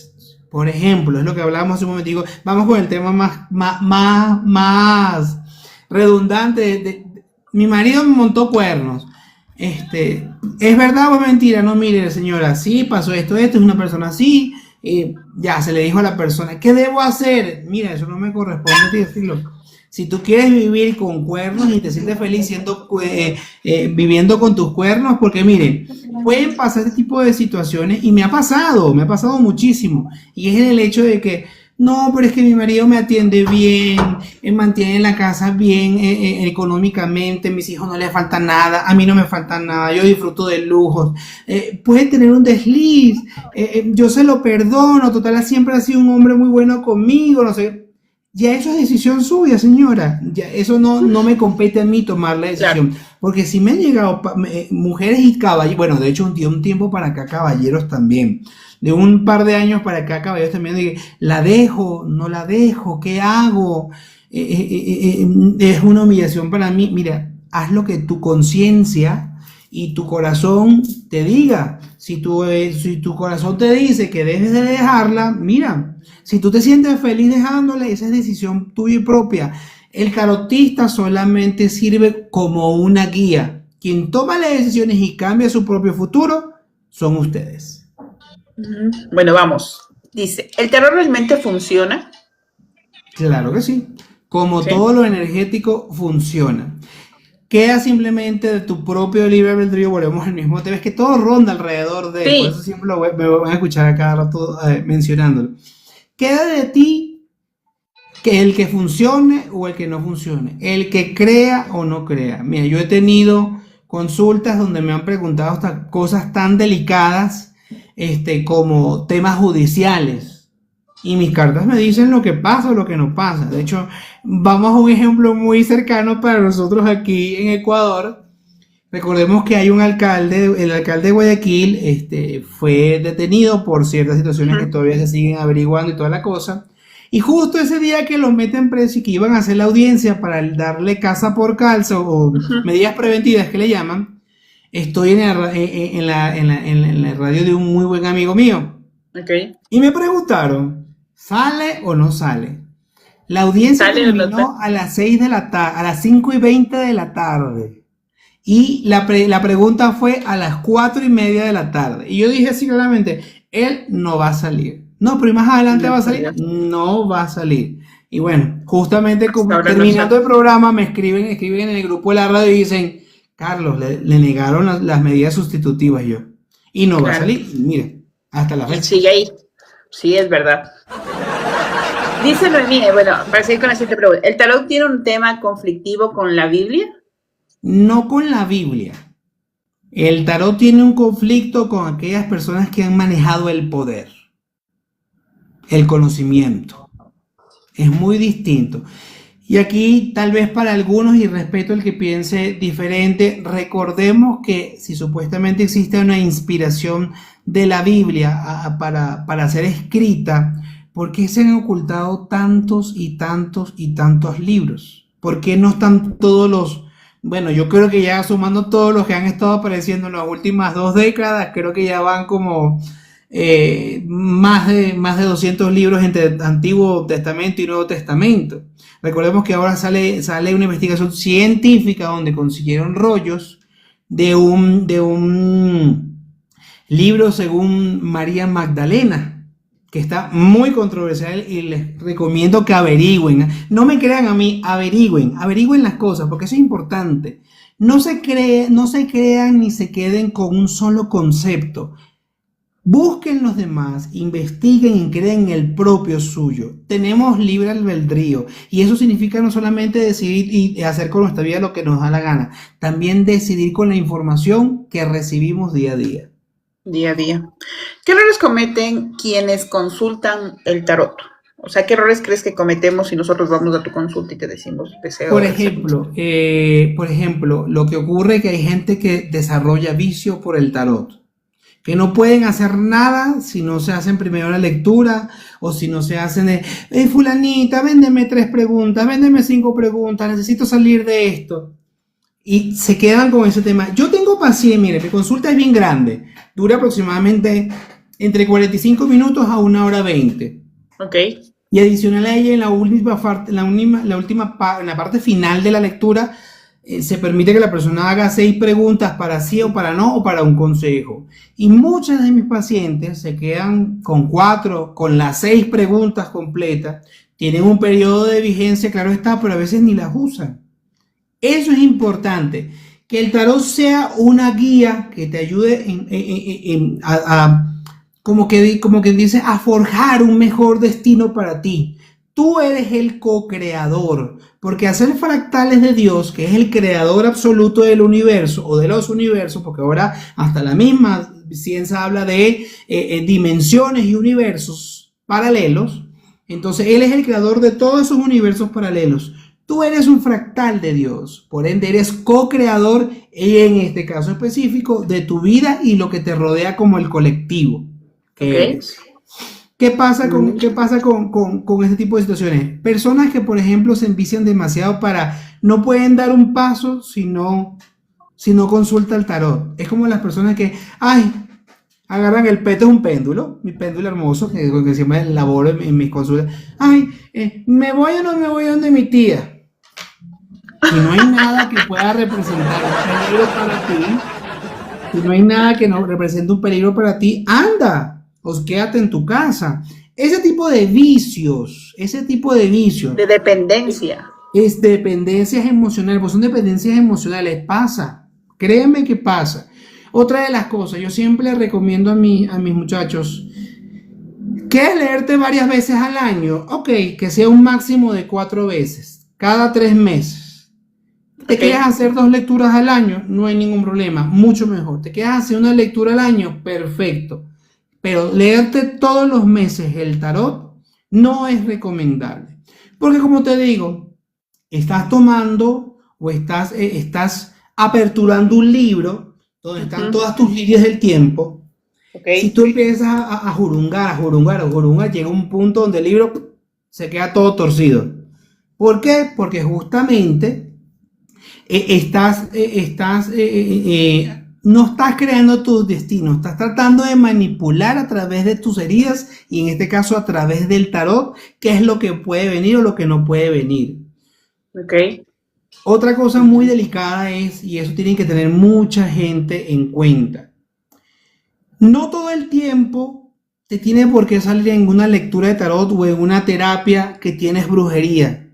Por ejemplo, es lo que hablábamos hace un momento. Vamos con el tema más redundante. Mi marido me montó cuernos. ¿Es verdad o es mentira? No, mire, señora, sí, pasó esto, es una persona así. Ya se le dijo a la persona, ¿qué debo hacer? Mira, eso no me corresponde a ti decirlo. Si tú quieres vivir con cuernos y te sientes feliz viviendo con tus cuernos, porque mire, pueden pasar este tipo de situaciones y me ha pasado muchísimo. Y es el hecho de que, no, pero es que mi marido me atiende bien, mantiene la casa bien económicamente, mis hijos no les falta nada, a mí no me falta nada, yo disfruto de lujos. Puede tener un desliz, yo se lo perdono, total, siempre ha sido un hombre muy bueno conmigo, no sé. Ya eso es decisión suya, señora. Ya eso no me compete a mí tomar la decisión. Claro. Porque si me han llegado mujeres y caballeros, bueno, de hecho un tiempo para acá caballeros también. De un par de años para acá caballeros también. De la dejo, no la dejo, ¿qué hago? Es una humillación para mí. Mira, haz lo que tu conciencia y tu corazón te diga. Si tu corazón te dice que debes de dejarla, mira. Si tú te sientes feliz dejándole, esa es decisión tuya y propia. El tarotista solamente sirve como una guía. Quien toma las decisiones y cambia su propio futuro son ustedes. Bueno, vamos. Dice, ¿el tarot realmente funciona? Claro que sí. Como todo lo energético funciona. Queda simplemente de tu propio libre albedrío, volvemos al mismo tema. Es que todo ronda alrededor de... Sí. Por eso siempre me van a escuchar a cada rato mencionándolo. Queda de ti que el que funcione o el que no funcione, el que crea o no crea. Mira, yo he tenido consultas donde me han preguntado hasta cosas tan delicadas como temas judiciales y mis cartas me dicen lo que pasa o lo que no pasa. De hecho, vamos a un ejemplo muy cercano para nosotros aquí en Ecuador. Recordemos que hay un alcalde, el alcalde de Guayaquil, fue detenido por ciertas situaciones que todavía se siguen averiguando y toda la cosa. Y justo ese día que lo meten preso y que iban a hacer la audiencia para darle casa por calza o medidas preventivas que le llaman, estoy en la radio de un muy buen amigo mío. Okay. Y me preguntaron, ¿sale o no sale? La audiencia terminó a las 6 de la tarde, a las 5:20 de la tarde. Y la pregunta fue a las 4:30 de la tarde. Y yo dije así claramente, él no va a salir. No, pero más adelante va a salir. No va a salir. Y bueno, justamente terminando el programa me escriben en el grupo de la radio y dicen, Carlos, le negaron las medidas sustitutivas yo. Y no va a salir. Mire, hasta la fecha. Sigue ahí. Sí, es verdad. Dice Noemí, bueno, para seguir con la siguiente pregunta, ¿el tarot tiene un tema conflictivo con la Biblia? No con la Biblia. El tarot tiene un conflicto con aquellas personas que han manejado el poder, el conocimiento. Es muy distinto. Y aquí, tal vez para algunos, y respeto el que piense diferente, recordemos que si supuestamente existe una inspiración de la Biblia para ser escrita, ¿por qué se han ocultado tantos y tantos y tantos libros? ¿Por qué no están todos los... Bueno, yo creo que ya sumando todos los que han estado apareciendo en las últimas 2 décadas, creo que ya van como más de 200 libros entre Antiguo Testamento y Nuevo Testamento. Recordemos que ahora sale una investigación científica donde consiguieron rollos de un libro según María Magdalena, que está muy controversial y les recomiendo que averigüen. No me crean a mí, averigüen las cosas, porque eso es importante. No se crean ni se queden con un solo concepto. Busquen los demás, investiguen y creen el propio suyo. Tenemos libre albedrío y eso significa no solamente decidir y hacer con nuestra vida lo que nos da la gana, también decidir con la información que recibimos día a día. Día a día. ¿Qué errores cometen quienes consultan el tarot? O sea, ¿qué errores crees que cometemos si nosotros vamos a tu consulta y te decimos deseo? Por ejemplo, lo que ocurre es que hay gente que desarrolla vicio por el tarot, que no pueden hacer nada si no se hacen primero la lectura o si no se hacen fulanita, véndeme 3 preguntas, véndeme 5 preguntas, necesito salir de esto. Y se quedan con ese tema. Yo tengo paciencia, mire, mi consulta es bien grande, dura aproximadamente entre 45 minutos a 1 hora 20. Ok. Y adicional a ella, en la parte final de la lectura, se permite que la persona haga 6 preguntas para sí o para no o para un consejo. Y muchas de mis pacientes se quedan con 4, con las 6 preguntas completas. Tienen un periodo de vigencia, claro está, pero a veces ni las usan. Eso es importante, que el tarot sea una guía que te ayude como que dice, a forjar un mejor destino para ti. Tú eres el co-creador, porque hacer fractales de Dios, que es el creador absoluto del universo o de los universos, porque ahora hasta la misma ciencia habla de dimensiones y universos paralelos, entonces Él es el creador de todos esos universos paralelos. Tú eres un fractal de Dios, por ende eres co-creador, en este caso específico, de tu vida y lo que te rodea como el colectivo que eres. ¿Qué pasa con este tipo de situaciones? Personas que, por ejemplo, se envician demasiado no pueden dar un paso si no consulta el tarot. Es como las personas que, agarran el peto, es un péndulo, mi péndulo hermoso, que siempre elaboro en mis consultas. ¿Me voy o no me voy donde mi tía? Si no hay nada que pueda representar un peligro para ti, si no hay nada que no represente un peligro para ti, anda. O quédate en tu casa. Ese tipo de vicios. De dependencia. Es dependencias emocionales, pues son dependencias emocionales. Pasa. Créeme que pasa. Otra de las cosas, yo siempre les recomiendo a mis muchachos, ¿quieres leerte varias veces al año? Ok, que sea un máximo de 4 veces, cada 3 meses. ¿Te quieres hacer 2 lecturas al año? No hay ningún problema, mucho mejor. ¿Te quieres hacer una lectura al año? Perfecto. Pero leerte todos los meses el tarot no es recomendable. Porque como te digo, estás tomando o estás aperturando un libro donde están todas tus líneas del tiempo. Okay. Si tú empiezas a jurungar, llega un punto donde el libro se queda todo torcido. ¿Por qué? Porque justamente no estás creando tu destino, estás tratando de manipular a través de tus heridas y en este caso a través del tarot qué es lo que puede venir o lo que no puede venir. Ok. Otra cosa muy delicada es, y eso tienen que tener mucha gente en cuenta, no todo el tiempo te tiene por qué salir en una lectura de tarot o en una terapia que tienes brujería.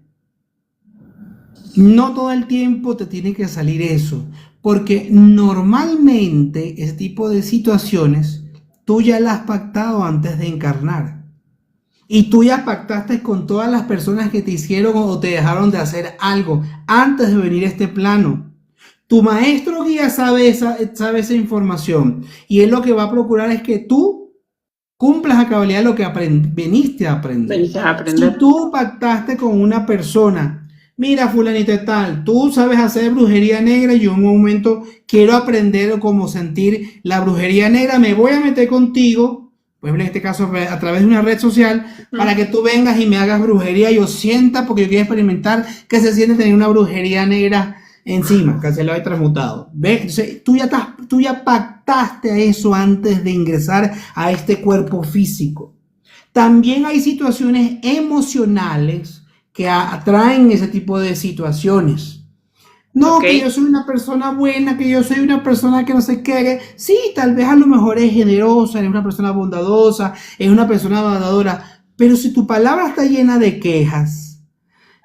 No todo el tiempo te tiene que salir eso. Porque normalmente ese tipo de situaciones tú ya las has pactado antes de encarnar. Y tú ya pactaste con todas las personas que te hicieron o te dejaron de hacer algo antes de venir a este plano. Tu maestro guía sabe esa información y él lo que va a procurar es que tú cumplas a cabalidad lo que veniste a aprender. Veniste a Si aprender. tú pactaste con una persona, mira, fulanito de tal, tú sabes hacer brujería negra y yo en un momento quiero aprender cómo sentir la brujería negra, me voy a meter contigo, pues en este caso a través de una red social, para que tú vengas y me hagas brujería, yo sienta, porque yo quiero experimentar que se siente tener una brujería negra encima, cancelado y transmutado. ¿Ves? Entonces, tú ya pactaste a eso antes de ingresar a este cuerpo físico. También hay situaciones emocionales que atraen ese tipo de situaciones. No, Ok. que yo soy una persona buena, que yo soy una persona que no sé qué. Sí, tal vez a lo mejor es generosa, es una persona bondadosa, es una persona abandadora, pero si tu palabra está llena de quejas,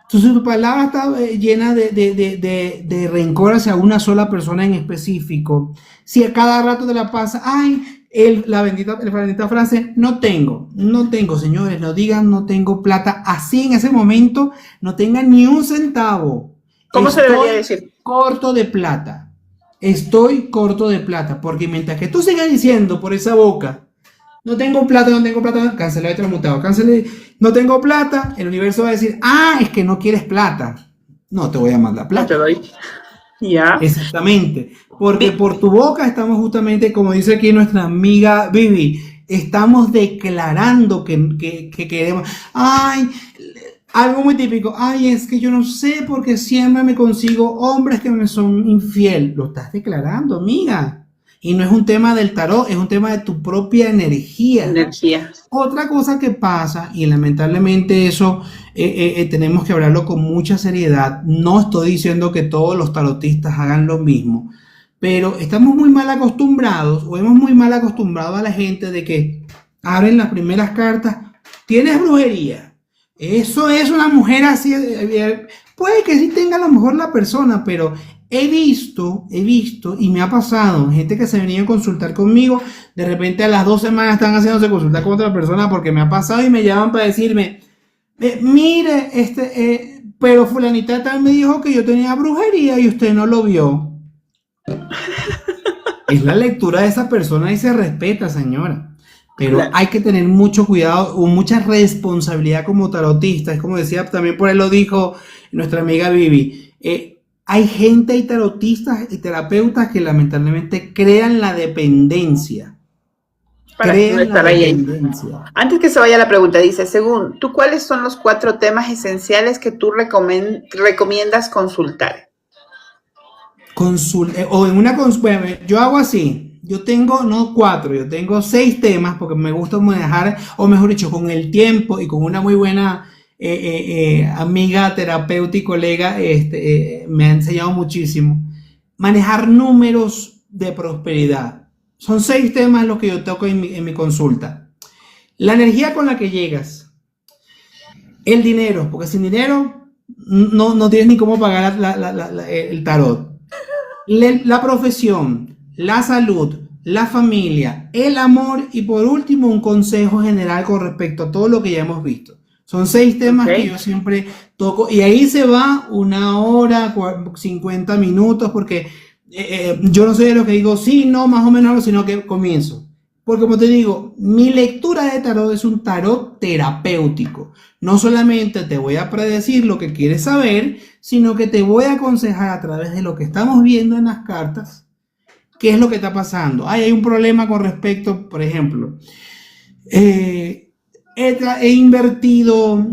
entonces tu palabra está llena de rencor hacia una sola persona en específico, si a cada rato te la pasa, ay, la bendita frase, no tengo, señores, no digan no tengo plata, así en ese momento no tengan ni un centavo. ¿Cómo se debería Estoy decir? corto de plata. Estoy corto de plata. Porque mientras que tú sigas diciendo por esa boca, no tengo plata, cancelado y transmutado, cancelé, no tengo plata, el universo va a decir, ah, es que no quieres plata. No te voy a mandar No te plata. doy. Ya. Exactamente. Porque Vi- por tu boca estamos justamente, como dice aquí nuestra amiga Vivi, estamos declarando que queremos. Ay, algo muy típico, ay, es que yo no sé porque siempre me consigo hombres que me son infiel. Lo estás declarando, amiga. Y no es un tema del tarot, es un tema de tu propia energía. Energía. Otra cosa que pasa, y lamentablemente eso tenemos que hablarlo con mucha seriedad, no estoy diciendo que todos los tarotistas hagan lo mismo, pero estamos muy mal acostumbrados, o hemos muy mal acostumbrado a la gente de que abren las primeras cartas, tienes brujería, eso es una mujer así, puede que sí tenga a lo mejor la persona, pero he visto y me ha pasado, gente que se venía a consultar conmigo, de repente a las 2 semanas están haciéndose consultar con otra persona porque me ha pasado y me llaman para decirme, mire, pero fulanita tal me dijo que yo tenía brujería y usted no lo vio. Es la lectura de esa persona y se respeta, señora. Pero Claro. hay que tener mucho cuidado o mucha responsabilidad como tarotista. Es como decía, también por ahí lo dijo nuestra amiga Vivi. Hay gente y tarotistas y terapeutas que lamentablemente crean la dependencia. Para no Crean la estar ahí. dependencia. Antes que se vaya la pregunta, dice, según tú, ¿cuáles son los 4 temas esenciales que tú recomiendas consultar? O en una consulta, yo hago así, yo tengo no 4, yo tengo 6 temas porque me gusta manejar, o mejor dicho, con el tiempo y con una muy buena amiga, terapeuta y colega, me ha enseñado muchísimo. Manejar números de prosperidad. Son 6 temas los que yo toco en mi consulta. La energía con la que llegas, el dinero, porque sin dinero no tienes ni cómo pagar el tarot. La profesión, la salud, la familia, el amor y por último un consejo general con respecto a todo lo que ya hemos visto. Son 6 temas que yo Ok. siempre toco y ahí se va 1 hora, 50 minutos porque yo no soy de los que digo sí, no, más o menos, sino que comienzo. Porque como te digo, mi lectura de tarot es un tarot terapéutico. No solamente te voy a predecir lo que quieres saber, sino que te voy a aconsejar a través de lo que estamos viendo en las cartas, qué es lo que está pasando. Hay un problema con respecto, por ejemplo, he invertido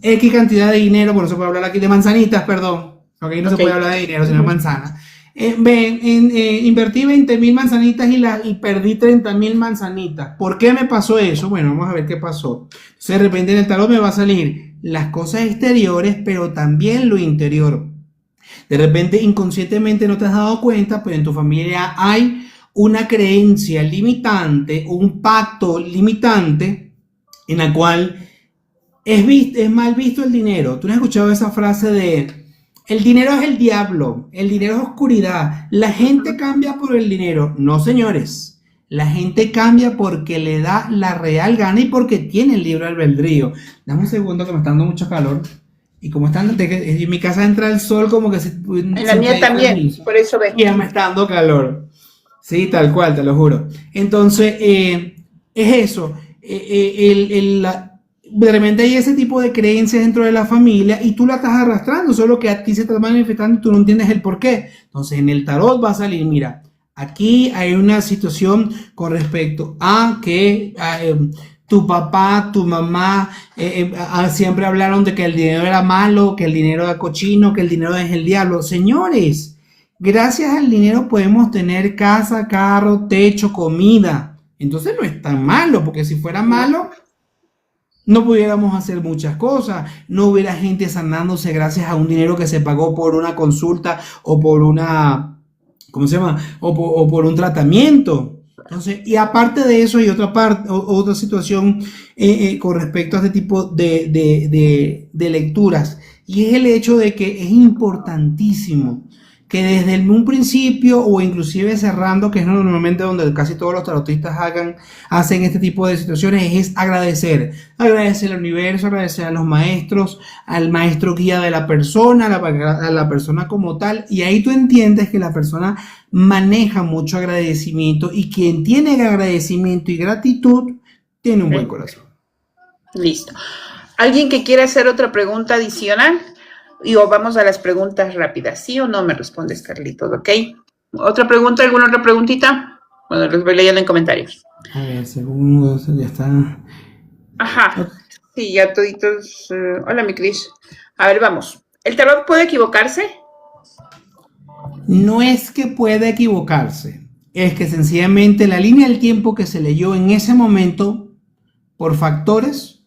X cantidad de dinero, por eso puedo hablar aquí de manzanitas, perdón, porque aquí no se Ok. puede hablar de dinero, sino de manzanas. Invertí 20.000 manzanitas y perdí 30.000 manzanitas. ¿Por qué me pasó eso? Bueno, vamos a ver qué pasó. Entonces, de repente en el tarot me va a salir las cosas exteriores, pero también lo interior. De repente, inconscientemente no te has dado cuenta, pero en tu familia hay una creencia limitante, un pacto limitante, en la cual es mal visto el dinero. ¿Tú no has escuchado esa frase de el dinero es el diablo, el dinero es oscuridad, la gente cambia por el dinero? No, señores. La gente cambia porque le da la real gana y porque tiene el libre albedrío. Dame un segundo que me está dando mucho calor. Y como está en mi casa entra el sol como que En la mía también, por eso ve. y ya me está dando calor. Sí, tal cual, te lo juro. Entonces, es eso. De repente hay ese tipo de creencias dentro de la familia y tú la estás arrastrando, solo que a ti se está manifestando y tú no entiendes el por qué. Entonces, en el tarot va a salir, mira, aquí hay una situación con respecto a que tu papá, tu mamá siempre hablaron de que el dinero era malo, que el dinero era cochino, que el dinero es el diablo. Señores, gracias al dinero podemos tener casa, carro, techo, comida. Entonces no es tan malo, porque si fuera malo, no pudiéramos hacer muchas cosas. No hubiera gente sanándose gracias a un dinero que se pagó por una consulta o por una, ¿cómo se llama? O por un tratamiento. Entonces, y aparte de eso hay otra situación con respecto a este tipo de lecturas, y es el hecho de que es importantísimo que desde un principio o inclusive cerrando, que es normalmente donde casi todos los tarotistas hacen este tipo de situaciones, es agradecer al universo, agradecer a los maestros, al maestro guía de la persona, a la persona como tal, y ahí tú entiendes que la persona maneja mucho agradecimiento, y quien tiene agradecimiento y gratitud tiene un buen corazón. Listo. ¿Alguien que quiera hacer otra pregunta adicional? Y o vamos a las preguntas rápidas. ¿Sí o no me respondes, Carlitos? ¿Ok? ¿Otra pregunta? ¿Alguna otra preguntita? Bueno, los voy leyendo en comentarios. A ver, segundo, ya está. Ajá. Sí, ya toditos. Hola, mi Cris. A ver, vamos. ¿El tarot puede equivocarse? No es que pueda equivocarse, es que sencillamente la línea del tiempo que se leyó en ese momento, por factores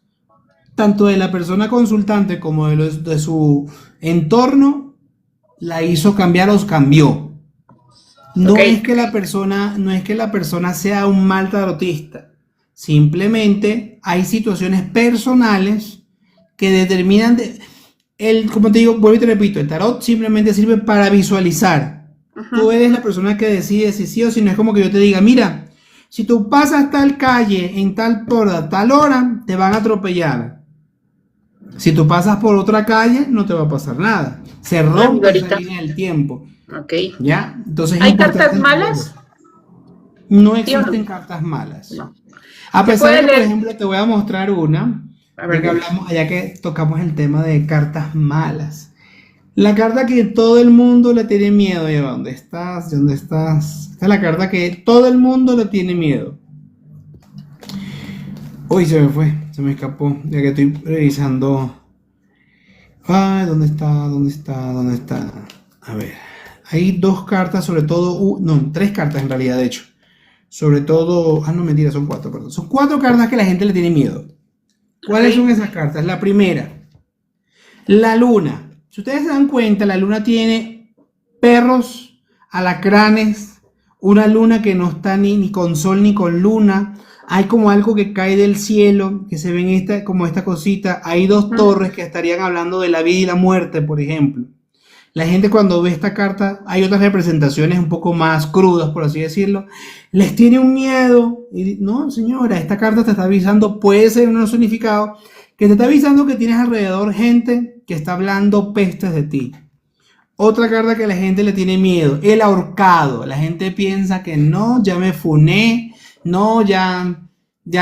tanto de la persona consultante como de su entorno, la hizo cambiar o cambió. No es que la persona sea un mal tarotista. Simplemente hay situaciones personales que determinan como te digo, vuelvo y te repito, el tarot simplemente sirve para visualizar. Tú eres la persona que decide si sí o si no. Es como que yo te diga, mira, si tú pasas tal calle en tal hora, te van a atropellar. Si tú pasas por otra calle, no te va a pasar nada. Se rompe esa línea del tiempo. Ok. ¿Ya? Entonces, ¿hay cartas malas? No existen cartas malas. No. A pesar de que, por ejemplo, te voy a mostrar una, ya que tocamos el tema de cartas malas. La carta que todo el mundo le tiene miedo. ¿Dónde estás? ¿Dónde estás? Esta es la carta que todo el mundo le tiene miedo. Uy, se me escapó, ya que estoy revisando. Ay, ¿dónde está? A ver, hay dos cartas, sobre todo, tres cartas en realidad, de hecho. Sobre todo, no, mentira, son cuatro, perdón. Son cuatro cartas que la gente le tiene miedo. ¿Cuáles son esas cartas? La primera, la luna. Si ustedes se dan cuenta, la luna tiene perros, alacranes, una luna que no está ni con sol ni con luna. Hay como algo que cae del cielo, que se ven como esta cosita. Hay dos torres que estarían hablando de la vida y la muerte, por ejemplo. La gente cuando ve esta carta, hay otras representaciones un poco más crudas, por así decirlo, les tiene un miedo. Y no, señora, esta carta te está avisando, puede ser un significado, que te está avisando que tienes alrededor gente que está hablando pestes de ti. Otra carta que la gente le tiene miedo, el ahorcado. La gente piensa que no, ya me funé. No, ya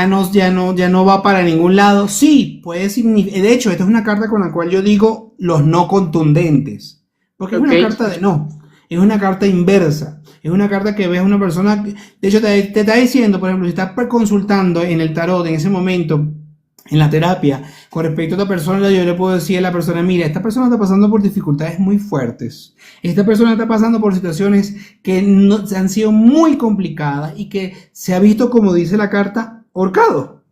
no va para ningún lado. Sí, puede significar. De hecho, esta es una carta con la cual yo digo los no contundentes. Porque es una carta de no. Es una carta inversa. Es una carta que ves a una persona. De hecho, te está diciendo, por ejemplo, si estás consultando en el tarot en ese momento, en la terapia, con respecto a otra persona, yo le puedo decir a la persona, mira, esta persona está pasando por dificultades muy fuertes. Esta persona está pasando por situaciones que han sido muy complicadas y que se ha visto, como dice la carta, ahorcado.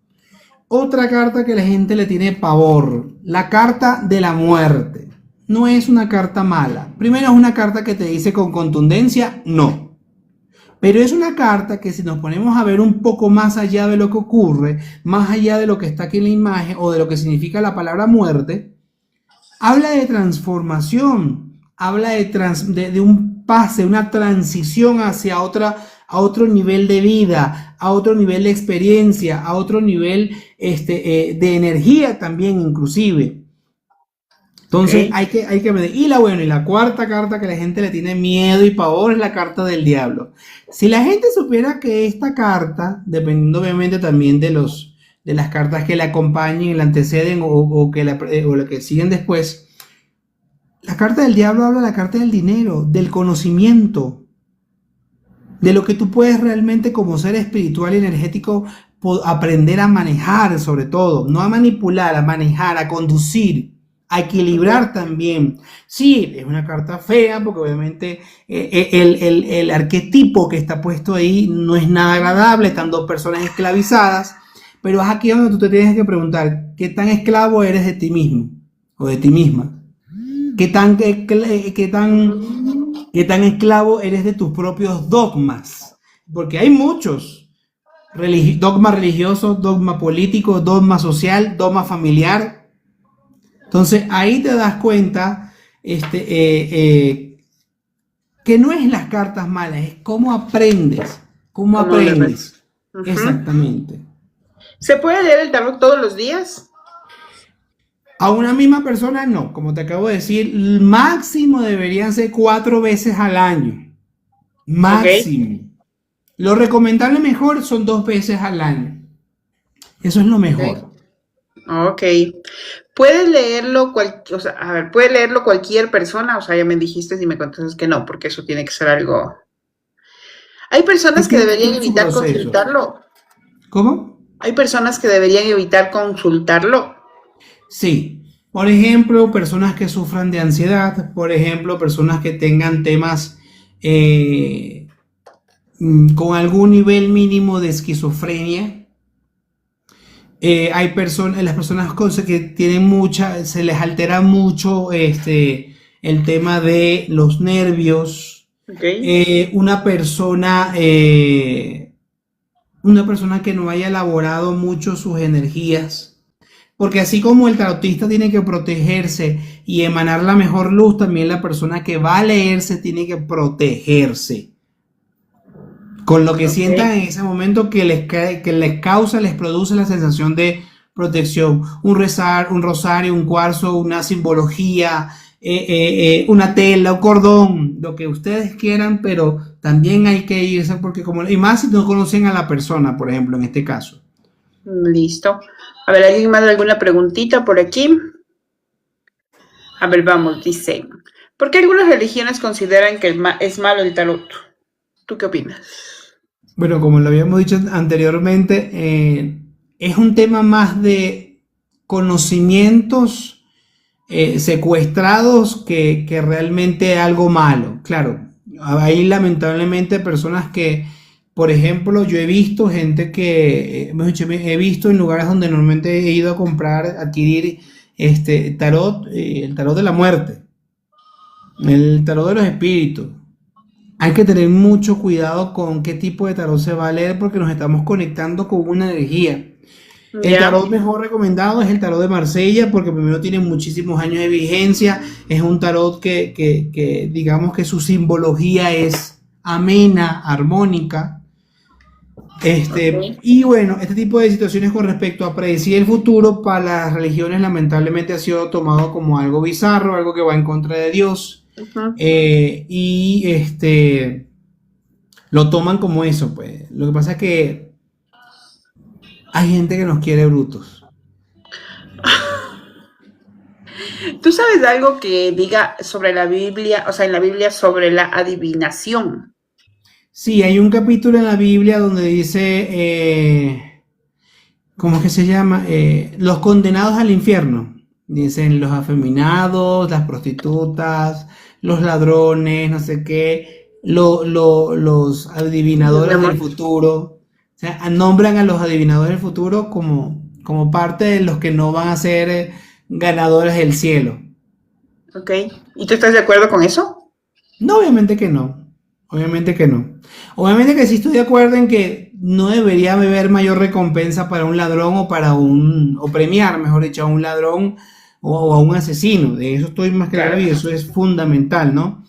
Otra carta que la gente le tiene pavor, la carta de la muerte. No es una carta mala. Primero, es una carta que te dice con contundencia, no. Pero es una carta que, si nos ponemos a ver un poco más allá de lo que ocurre, más allá de lo que está aquí en la imagen o de lo que significa la palabra muerte, habla de transformación, habla de un pase, una transición hacia a otro nivel de vida, a otro nivel de experiencia, a otro nivel de energía también inclusive. Entonces Ok. hay que medir. Y la cuarta carta que la gente le tiene miedo y pavor es la carta del diablo. Si la gente supiera que esta carta, dependiendo obviamente también de las cartas que le acompañen y la anteceden o la que siguen después, la carta del diablo habla de la carta del dinero, del conocimiento, de lo que tú puedes realmente como ser espiritual y energético aprender a manejar sobre todo, no a manipular, a manejar, a conducir, a Ok. equilibrar también. Sí, es una carta fea porque obviamente el arquetipo que está puesto ahí no es nada agradable, están dos personas esclavizadas, pero es aquí donde tú te tienes que preguntar, ¿qué tan esclavo eres de ti mismo o de ti misma? ¿Qué tan, qué tan ¿Qué tan esclavo eres de tus propios dogmas? Porque hay muchos. Dogma religioso, dogma político, dogma social, dogma familiar. Entonces ahí te das cuenta que no es las cartas malas, es cómo aprendes. ¿Cómo ¿Cómo le ves? aprendes? Ujú. Exactamente. ¿Se puede leer el tarot todos los días? A una misma persona no, como te acabo de decir, máximo deberían ser 4 veces al año. Ok. Máximo. Lo recomendable mejor son 2 veces al año. Eso es lo mejor. Ok. Ok. ¿Puedes leerlo o sea, a ver, puede leerlo cualquier persona? O sea, ya me dijiste y me contestas que no, porque eso tiene que ser algo. Hay personas que deberían Tiene su evitar proceso. consultarlo. ¿Cómo? Hay personas que deberían evitar consultarlo. Sí. Por ejemplo, personas que sufran de ansiedad, por ejemplo, personas que tengan temas eh, con algún nivel mínimo de esquizofrenia. Hay personas, las personas que tienen mucha, se les altera mucho el tema de los nervios. Ok. Una persona que no haya elaborado mucho sus energías, porque así como el tarotista tiene que protegerse y emanar la mejor luz, también la persona que va a leerse tiene que protegerse con lo que Ok. sientan en ese momento les produce la sensación de protección. Un rosario, un cuarzo, una simbología, una tela, un cordón, lo que ustedes quieran, pero también hay que irse porque y más si no conocen a la persona, por ejemplo, en este caso. Listo. A ver, ¿alguien más alguna preguntita por aquí? A ver, vamos, dice. ¿Por qué algunas religiones consideran que es malo el tarot? ¿Tú qué opinas? Bueno, como lo habíamos dicho anteriormente, es un tema más de conocimientos secuestrados que realmente algo malo. Claro, hay lamentablemente personas que, por ejemplo, yo he visto gente he visto en lugares donde normalmente he ido a comprar, adquirir tarot, el tarot de la muerte, el tarot de los espíritus. Hay que tener mucho cuidado con qué tipo de tarot se va a leer porque nos estamos conectando con una energía. El Ya, tarot mejor recomendado es el tarot de Marsella porque primero tiene muchísimos años de vigencia. Es un tarot que digamos que su simbología es amena, armónica. ok. Y bueno, este tipo de situaciones con respecto a predecir el futuro para las religiones lamentablemente ha sido tomado como algo bizarro, algo que va en contra de Dios. Ujú. Y lo toman como eso, pues. Lo que pasa es que hay gente que nos quiere brutos. ¿Tú sabes algo que diga sobre la Biblia, o sea, en la Biblia sobre la adivinación? Sí, hay un capítulo en la Biblia donde dice, ¿cómo es que se llama? Los condenados al infierno. Dicen los afeminados, las prostitutas, los ladrones, no sé qué, los Los adivinadores del demonios. futuro. O sea, nombran a los adivinadores del futuro como parte de los que no van a ser ganadores del cielo. Ok. ¿Y tú estás de acuerdo con eso? No, obviamente que no. Obviamente que no. Obviamente que sí estoy de acuerdo en que no debería haber mayor recompensa para un ladrón o premiar, mejor dicho, a un ladrón o a un asesino. De eso estoy más que claro Claro. y eso es fundamental, ¿no?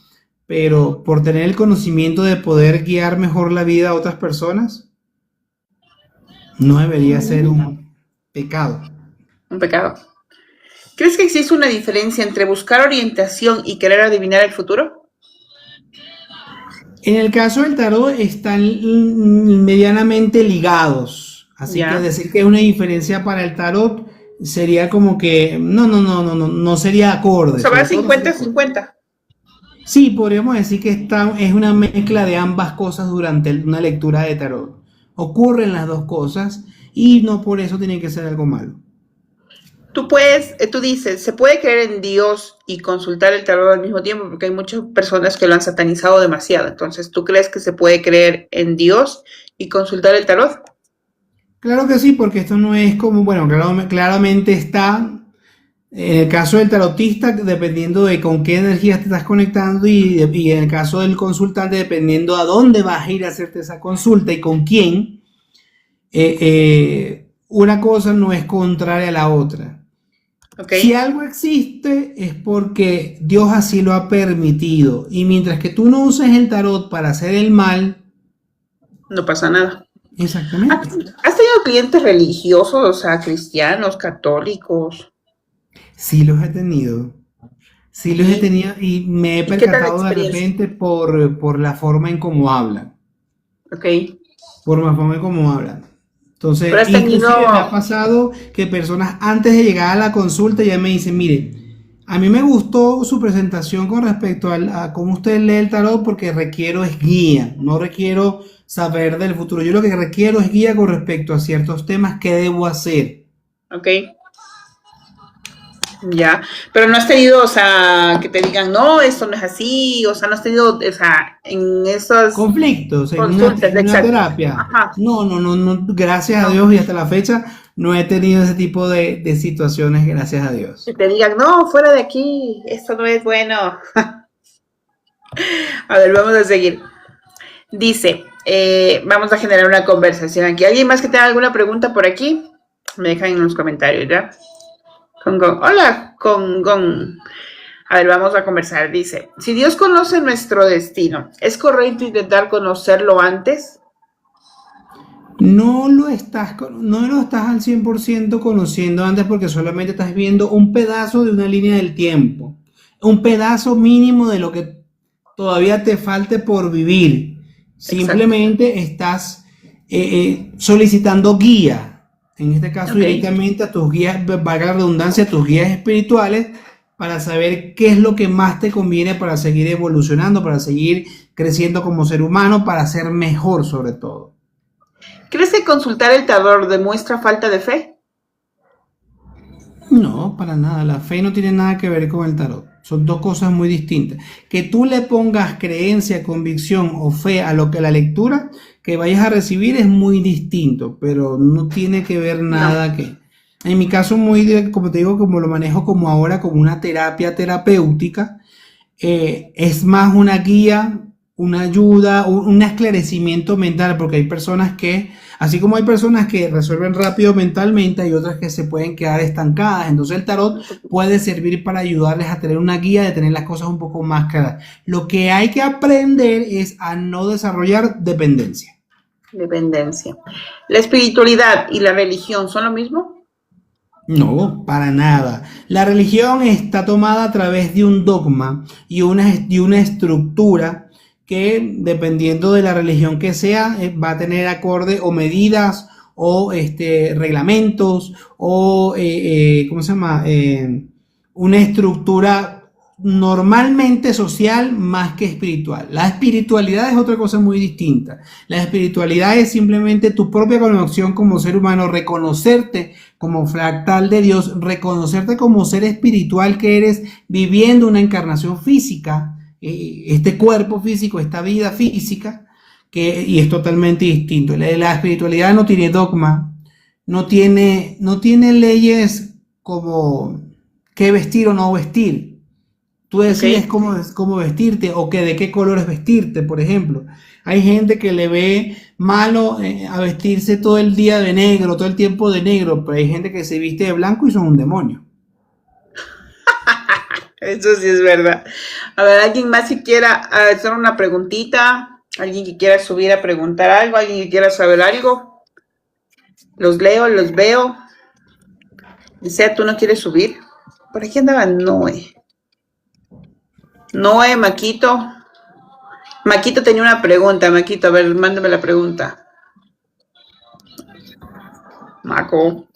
pero por tener el conocimiento de poder guiar mejor la vida a otras personas, no debería ser un pecado. Un pecado. ¿Crees que existe una diferencia entre buscar orientación y querer adivinar el futuro? En el caso del tarot están medianamente ligados, así que Ya. decir que hay una diferencia para el tarot sería como que no sería O acorde, sea, va sobre todo no sería acorde. 50-50. Sí, podríamos decir que es una mezcla de ambas cosas durante una lectura de tarot. Ocurren las dos cosas y no por eso tiene que ser algo malo. Tú dices, ¿se puede creer en Dios y consultar el tarot al mismo tiempo? Porque hay muchas personas que lo han satanizado demasiado. Entonces, ¿tú crees que se puede creer en Dios y consultar el tarot? Claro que sí, porque esto no es como, bueno, claramente está, en el caso del tarotista, dependiendo de con qué energía te estás conectando y en el caso del consultante, dependiendo a dónde vas a ir a hacerte esa consulta y con quién, una cosa no es contraria a la otra. ¿Ok? Si algo existe es porque Dios así lo ha permitido. Y mientras que tú no uses el tarot para hacer el mal, No pasa nada. ¿Has, exactamente. has tenido clientes religiosos, o sea, cristianos, católicos? Sí los he tenido. Sí los he ¿Y, tenido y me he y qué tal la percatado de experiencia? repente por la forma en cómo hablan. ¿Ok? Por la forma en cómo hablan. Pero Entonces, has inclusive me ha tenido, pasado que personas antes de llegar a la consulta ya me dicen, mire, a mí me gustó su presentación con respecto a cómo usted lee el tarot porque requiero es guía, no requiero saber del futuro. Yo lo que requiero es guía con respecto a ciertos temas que debo hacer. ¿ok? Ya, pero no has tenido, o sea, que te digan, no, esto no es así, o sea, no has tenido, o sea, en esas Conflictos consultas, en una exacto. terapia. Ajá, No, gracias a no, Dios y hasta la fecha no he tenido ese tipo de situaciones, gracias a que Dios. te digan, no, fuera de aquí, esto no es bueno. A ver, vamos a seguir. Dice, vamos a generar una conversación aquí. ¿Alguien más que tenga alguna pregunta por aquí? Me dejan en los comentarios, ¿ya? Congon. Hola, Congon. A ver, vamos a conversar. Dice, si Dios conoce nuestro destino, ¿es correcto intentar conocerlo antes? No lo estás al 100% conociendo antes porque solamente estás viendo un pedazo de una línea del tiempo, un pedazo mínimo de lo que todavía te falte por vivir. Exacto. Simplemente estás solicitando guía, en este caso Ok. directamente a tus guías, valga la redundancia, a tus guías espirituales para saber qué es lo que más te conviene para seguir evolucionando, para seguir creciendo como ser humano, para ser mejor sobre todo. ¿Crees que consultar el tarot demuestra falta de fe? No, para nada. La fe no tiene nada que ver con el tarot. Son dos cosas muy distintas. Que tú le pongas creencia, convicción o fe a lo que la lectura que vayas a recibir es muy distinto, pero no tiene que ver No. nada que. En mi caso, como te digo, como lo manejo como ahora, como una terapia terapéutica, es más una guía, una ayuda, un esclarecimiento mental, porque hay personas que, así como hay personas que resuelven rápido mentalmente, hay otras que se pueden quedar estancadas. Entonces el tarot puede servir para ayudarles a tener una guía, de tener las cosas un poco más claras. Lo que hay que aprender es a no desarrollar dependencia. Dependencia. ¿La espiritualidad y la religión son lo mismo? No, para nada. La religión está tomada a través de un dogma y una estructura que, dependiendo de la religión que sea, va a tener acorde o medidas o reglamentos o, ¿cómo se llama? Una estructura normalmente social más que espiritual. La espiritualidad es otra cosa muy distinta. La espiritualidad es simplemente tu propia conexión como ser humano, reconocerte como fractal de Dios, reconocerte como ser espiritual que eres viviendo una encarnación física, este cuerpo físico, esta vida física, y es totalmente distinto. La espiritualidad no tiene dogma, no tiene leyes como qué vestir o no vestir. Tú Ok. decides cómo vestirte o que de qué colores vestirte, por ejemplo. Hay gente que le ve malo a vestirse todo el día de negro, todo el tiempo de negro, pero hay gente que se viste de blanco y son un demonio. Eso sí es verdad. A ver, alguien más si quiera hacer una preguntita, alguien que quiera subir a preguntar algo, alguien que quiera saber algo. Los leo, los veo. Dice, ¿tú no quieres subir? Por aquí andaba Noé. Noé, Maquito. Maquito tenía una pregunta, Maquito, a ver, mándame la pregunta. Maco.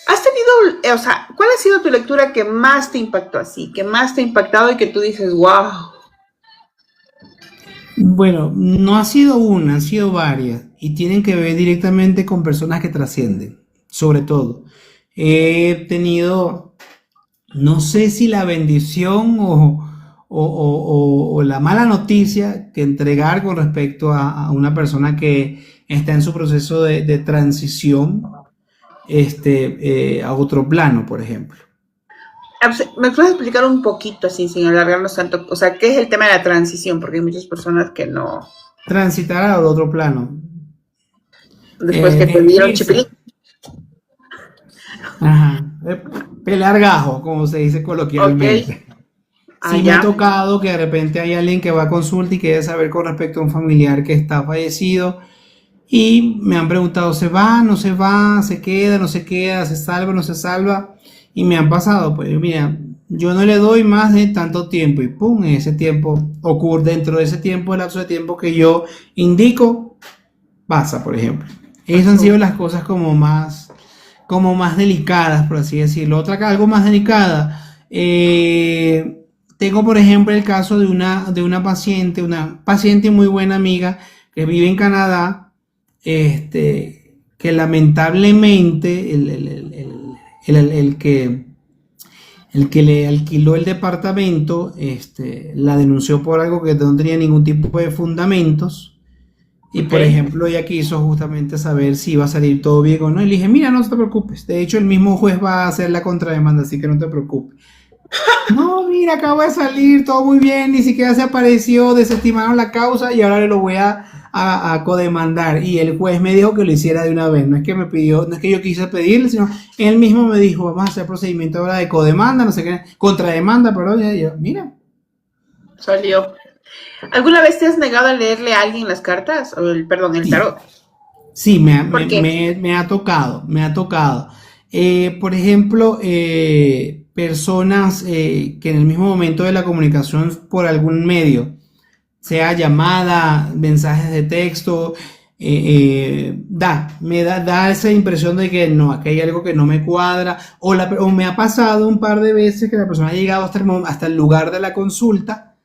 ¿Has tenido, o sea, cuál ha sido tu lectura que más te impactó así, que más te ha impactado y que tú dices, wow? Bueno, no ha sido una, han sido varias y tienen que ver directamente con personas que trascienden, sobre todo. He tenido, no sé si la bendición o la mala noticia que entregar con respecto a una persona que está en su proceso de transición a otro plano, por ejemplo. ¿Me puedes explicar un poquito así, sin alargarnos tanto? O sea, ¿qué es el tema de la transición? Porque hay muchas personas que no, Transitar al otro plano. después que te dieron chipilín. Irse. Ajá. Pelar gajo, como se dice Ok, coloquialmente. Sí me ha allá. tocado que de repente hay alguien que va a consulta y quiere saber con respecto a un familiar que está fallecido y me han preguntado, ¿se va, no se va, se queda, no se queda, se salva, no se salva? Y me han pasado, pues mira, yo no le doy más de tanto tiempo y pum, en ese tiempo ocurre, dentro de ese tiempo, el lapso de tiempo que yo indico, pasa, por ejemplo. Esas han sido las cosas como más delicadas, por así decirlo. Otra, algo más delicada. Tengo, por ejemplo, el caso de una paciente muy buena amiga que vive en Canadá, que lamentablemente el que le alquiló el departamento, la denunció por algo que no tenía ningún tipo de fundamentos. Y Ok. por ejemplo, ella quiso justamente saber si iba a salir todo bien o no. Y le dije, mira, no te preocupes. De hecho, el mismo juez va a hacer la contrademanda, así que no te preocupes. No, mira, acabo de salir, todo muy bien, ni siquiera se apareció, desestimaron la causa y ahora le lo voy a codemandar. Y el juez me dijo que lo hiciera de una vez. No es que me pidió, no es que yo quise pedirle, sino él mismo me dijo, vamos a hacer procedimiento ahora de codemanda, no sé qué, contrademanda, perdón. Y yo, mira. Salió. ¿Alguna vez te has negado a leerle a alguien las cartas? O perdón, el Sí. tarot. Sí, ¿Por qué? me ha tocado, me ha tocado. Por ejemplo, personas que en el mismo momento de la comunicación por algún medio, sea llamada, mensajes de texto, da esa impresión de que no, aquí hay algo que no me cuadra, o me ha pasado un par de veces que la persona ha llegado hasta el lugar de la consulta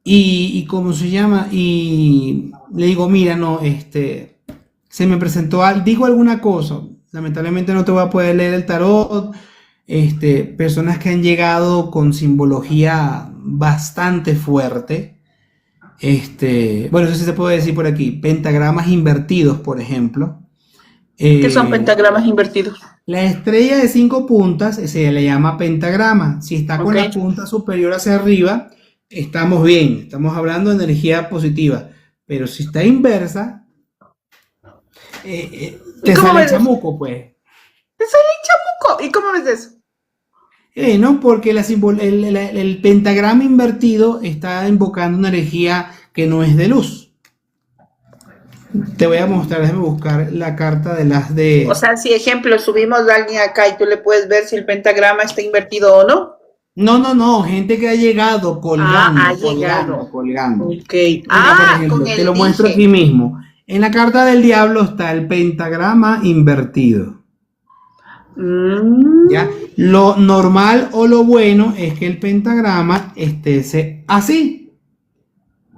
y ¿cómo se llama? Y le digo, mira, no, se me presentó, digo alguna cosa, lamentablemente no te voy a poder leer el tarot, personas que han llegado con simbología bastante fuerte, bueno, eso sí se puede decir por aquí, pentagramas invertidos, por ejemplo. ¿Qué son Eh, pentagramas invertidos? la estrella de 5 puntas se le llama pentagrama. Si está con Ok. la punta superior hacia arriba, estamos bien, estamos hablando de energía positiva. Pero si está inversa, ¿Y te cómo sale ves eso? chamuco, pues. ¡Te sale chamuco! ¿Y cómo ves eso? ¿No? Porque el pentagrama invertido está invocando una energía que no es de luz. Te voy a mostrar, déjame buscar la carta de las O de... sea, si ejemplo, subimos a alguien acá y tú le puedes ver si el pentagrama está invertido o no. No, no, no, gente que ha llegado Ah, ha colgando, colgando, llegado. colgando. Ok. Mira, por Ah, con ejemplo, te el lo muestro dije. aquí mismo. En la carta del diablo está el pentagrama invertido. ¿Ya? Mm, Lo normal o lo bueno es que el pentagrama esté así.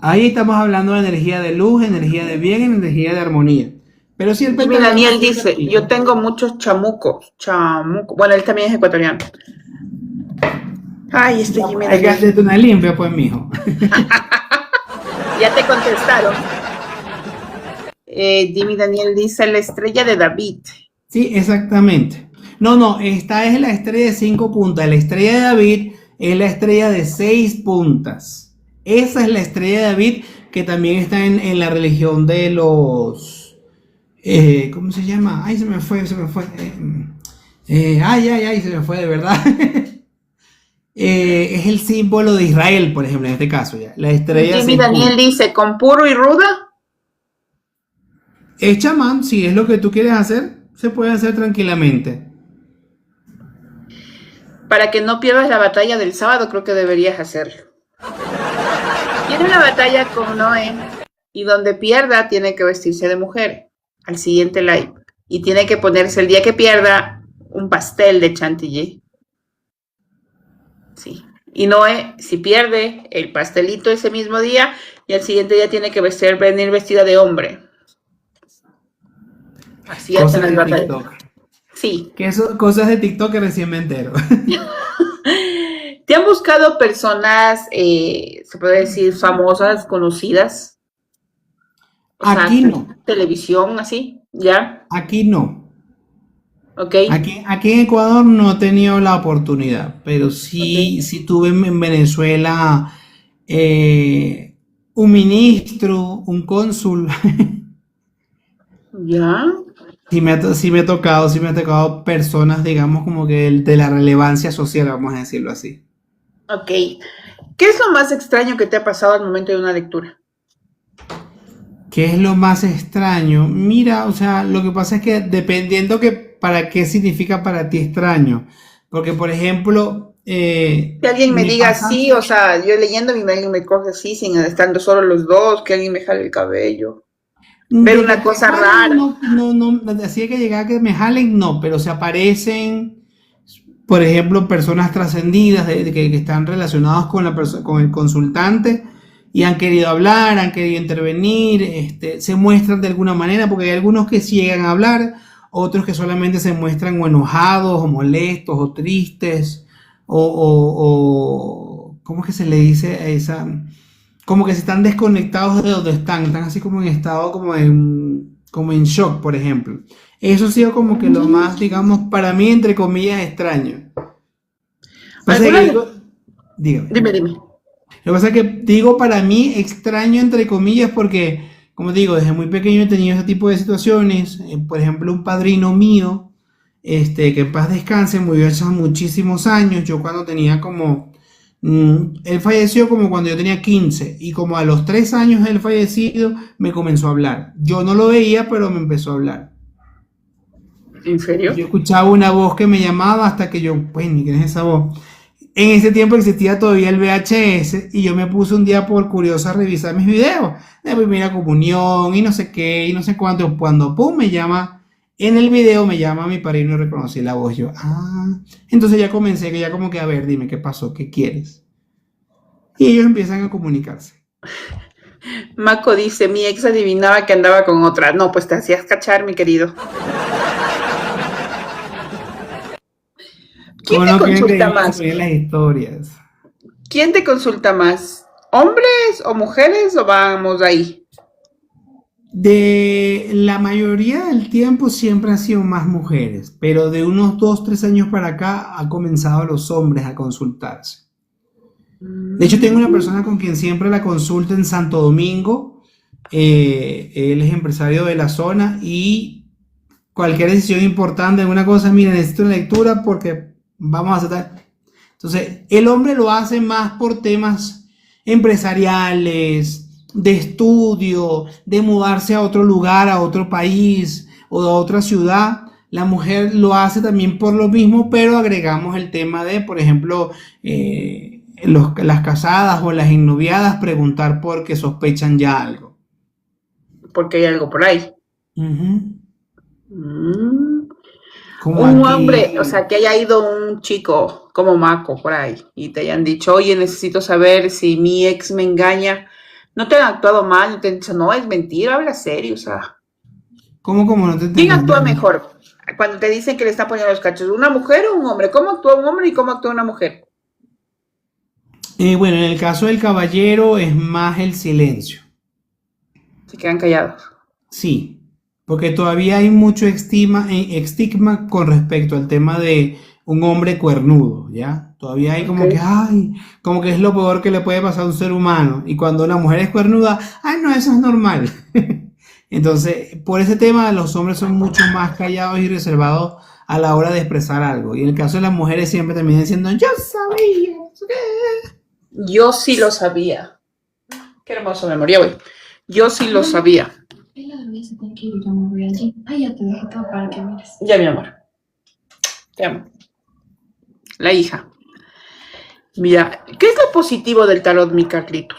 Ahí estamos hablando de energía de luz, energía de bien, energía de armonía. Pero si el Jimmy pentagrama Daniel está dice, yo invertido, tengo muchos chamucos. Chamuco. Bueno, él también es ecuatoriano. Ay, este ya, Jimmy hay que Daniel. hacerte una limpia, pues, mijo. Ya te contestaron. Jimmy Daniel dice, la estrella de David. Sí, exactamente. No, no, esta es la estrella de 5 puntas. La estrella de David es la estrella de 6 puntas. Esa es la estrella de David que también está en la religión de los... ¿cómo se llama? Ay, se me fue, se me fue. Ay, ay, ay, se me fue de verdad. Es el símbolo de Israel, por ejemplo, en este caso ya. La estrella Jimmy se Daniel dice, con puro y ruda, es chamán, si es lo que tú quieres hacer, se puede hacer tranquilamente. para que no pierdas la batalla del sábado, creo que deberías hacerlo. Tiene una batalla con Noé y donde pierda tiene que vestirse de mujer al siguiente live. Y tiene que ponerse el día que pierda un pastel de chantilly. Sí. Y Noé, si pierde el pastelito ese mismo día, y al siguiente día tiene que venir vestida de hombre. Así hacen Cosas las de batallas. TikTok. Sí. Que eso, cosas de TikTok que recién me entero. ¿Te han buscado personas, se puede decir, famosas, conocidas? O sea, Aquí no, televisión, así, ¿ya? aquí no. ¿Ok? Aquí en Ecuador no he tenido la oportunidad, pero ¿Ok? sí tuve en Venezuela eh, un ministro, un cónsul. ¿Ya? Sí me ha tocado personas, digamos, como que de la relevancia social, vamos a decirlo así. Ok. ¿Qué es lo más extraño que te ha pasado al momento de una lectura? ¿Qué es lo más extraño? Mira, o sea, lo que pasa es que dependiendo que para qué significa para ti extraño, porque por ejemplo, Que alguien me me diga pasa, así, o sea, yo leyendo y alguien me coge así, sin estando solo los dos, que alguien me jale el cabello, ver de que una te cosa jalen, rara. no, así que llegar a que me jalen, no, pero se aparecen, por ejemplo, personas trascendidas que están relacionados con con el consultante y han querido hablar, han querido intervenir, se muestran de alguna manera, porque hay algunos que sí llegan a hablar, otros que solamente se muestran o enojados, o molestos, o tristes, ¿cómo es que se le dice a esa? Como que se están desconectados de donde están así como en estado como en shock, por ejemplo. Eso ha sido como que lo más, digamos, para mí, entre comillas, extraño. Pasa que Algunas, digo, dígame. dime. Lo que pasa es que digo para mí extraño, entre comillas, porque, como digo, desde muy pequeño he tenido ese tipo de situaciones. Por ejemplo, un padrino mío, que en paz descanse, murió hace muchísimos años. Yo cuando tenía como él falleció como cuando yo tenía 15 y como a los 3 años él fallecido me comenzó a hablar. Yo no lo veía, pero me empezó a hablar. ¿En serio? Yo escuchaba una voz que me llamaba hasta que yo, pues, ni quién es esa voz. En ese tiempo existía todavía el VHS y yo me puse un día por curioso a revisar mis videos de primera comunión y no sé qué y no sé cuánto. Cuando pum me llama, en el video me llama mi padrino y reconocí la voz. Yo, entonces ya comencé que ya como que a ver, dime qué pasó, qué quieres. Y ellos empiezan a comunicarse. Mako dice, mi ex adivinaba que andaba con otra. No, pues te hacías cachar, mi querido. ¿Quién ¿Cómo te no quieren consulta que más? se las historias? ¿Quién te consulta más? ¿Hombres o mujeres o vamos ahí? De la mayoría del tiempo siempre han sido más mujeres, pero de unos 2, 3 años para acá ha comenzado los hombres a consultarse. De hecho, tengo una persona con quien siempre la consulto en Santo Domingo. Él es empresario de la zona y cualquier decisión importante, alguna cosa, mire, necesito una lectura porque vamos a hacer. Entonces, el hombre lo hace más por temas empresariales, de estudio, de mudarse a otro lugar, a otro país o a otra ciudad. La mujer lo hace también por lo mismo, pero agregamos el tema de, por ejemplo, las casadas o las ennoviadas preguntar porque sospechan ya algo. Porque hay algo por ahí. Ujú. Mm. Como Un hombre, o sea, aquí. que haya ido un chico como Mako por ahí y te hayan dicho, oye, necesito saber si mi ex me engaña. No te han actuado mal, no te han dicho, no, es mentira, habla serio, o sea. ¿Cómo no te ¿Quién entendí? actúa mejor? Cuando te dicen que le está poniendo los cachos, ¿una mujer o un hombre? ¿Cómo actúa un hombre y cómo actúa una mujer? Bueno, en el caso del caballero es más el silencio. Se quedan callados. Sí, porque todavía hay mucho estigma con respecto al tema de un hombre cuernudo, ¿ya? Todavía hay Ok. como que, ay, como que es lo peor que le puede pasar a un ser humano. Y cuando una mujer es cuernuda, ay, no, eso es normal. Entonces, por ese tema, los hombres son mucho más callados y reservados a la hora de expresar algo. Y en el caso de las mujeres siempre terminan diciendo, yo sabía. Yo sí lo sabía. Qué hermoso memoria, güey. Yo sí lo sabía. Ya, mi amor. Te amo. La hija. Mira, ¿qué es lo positivo del tarot, mi Carlitos?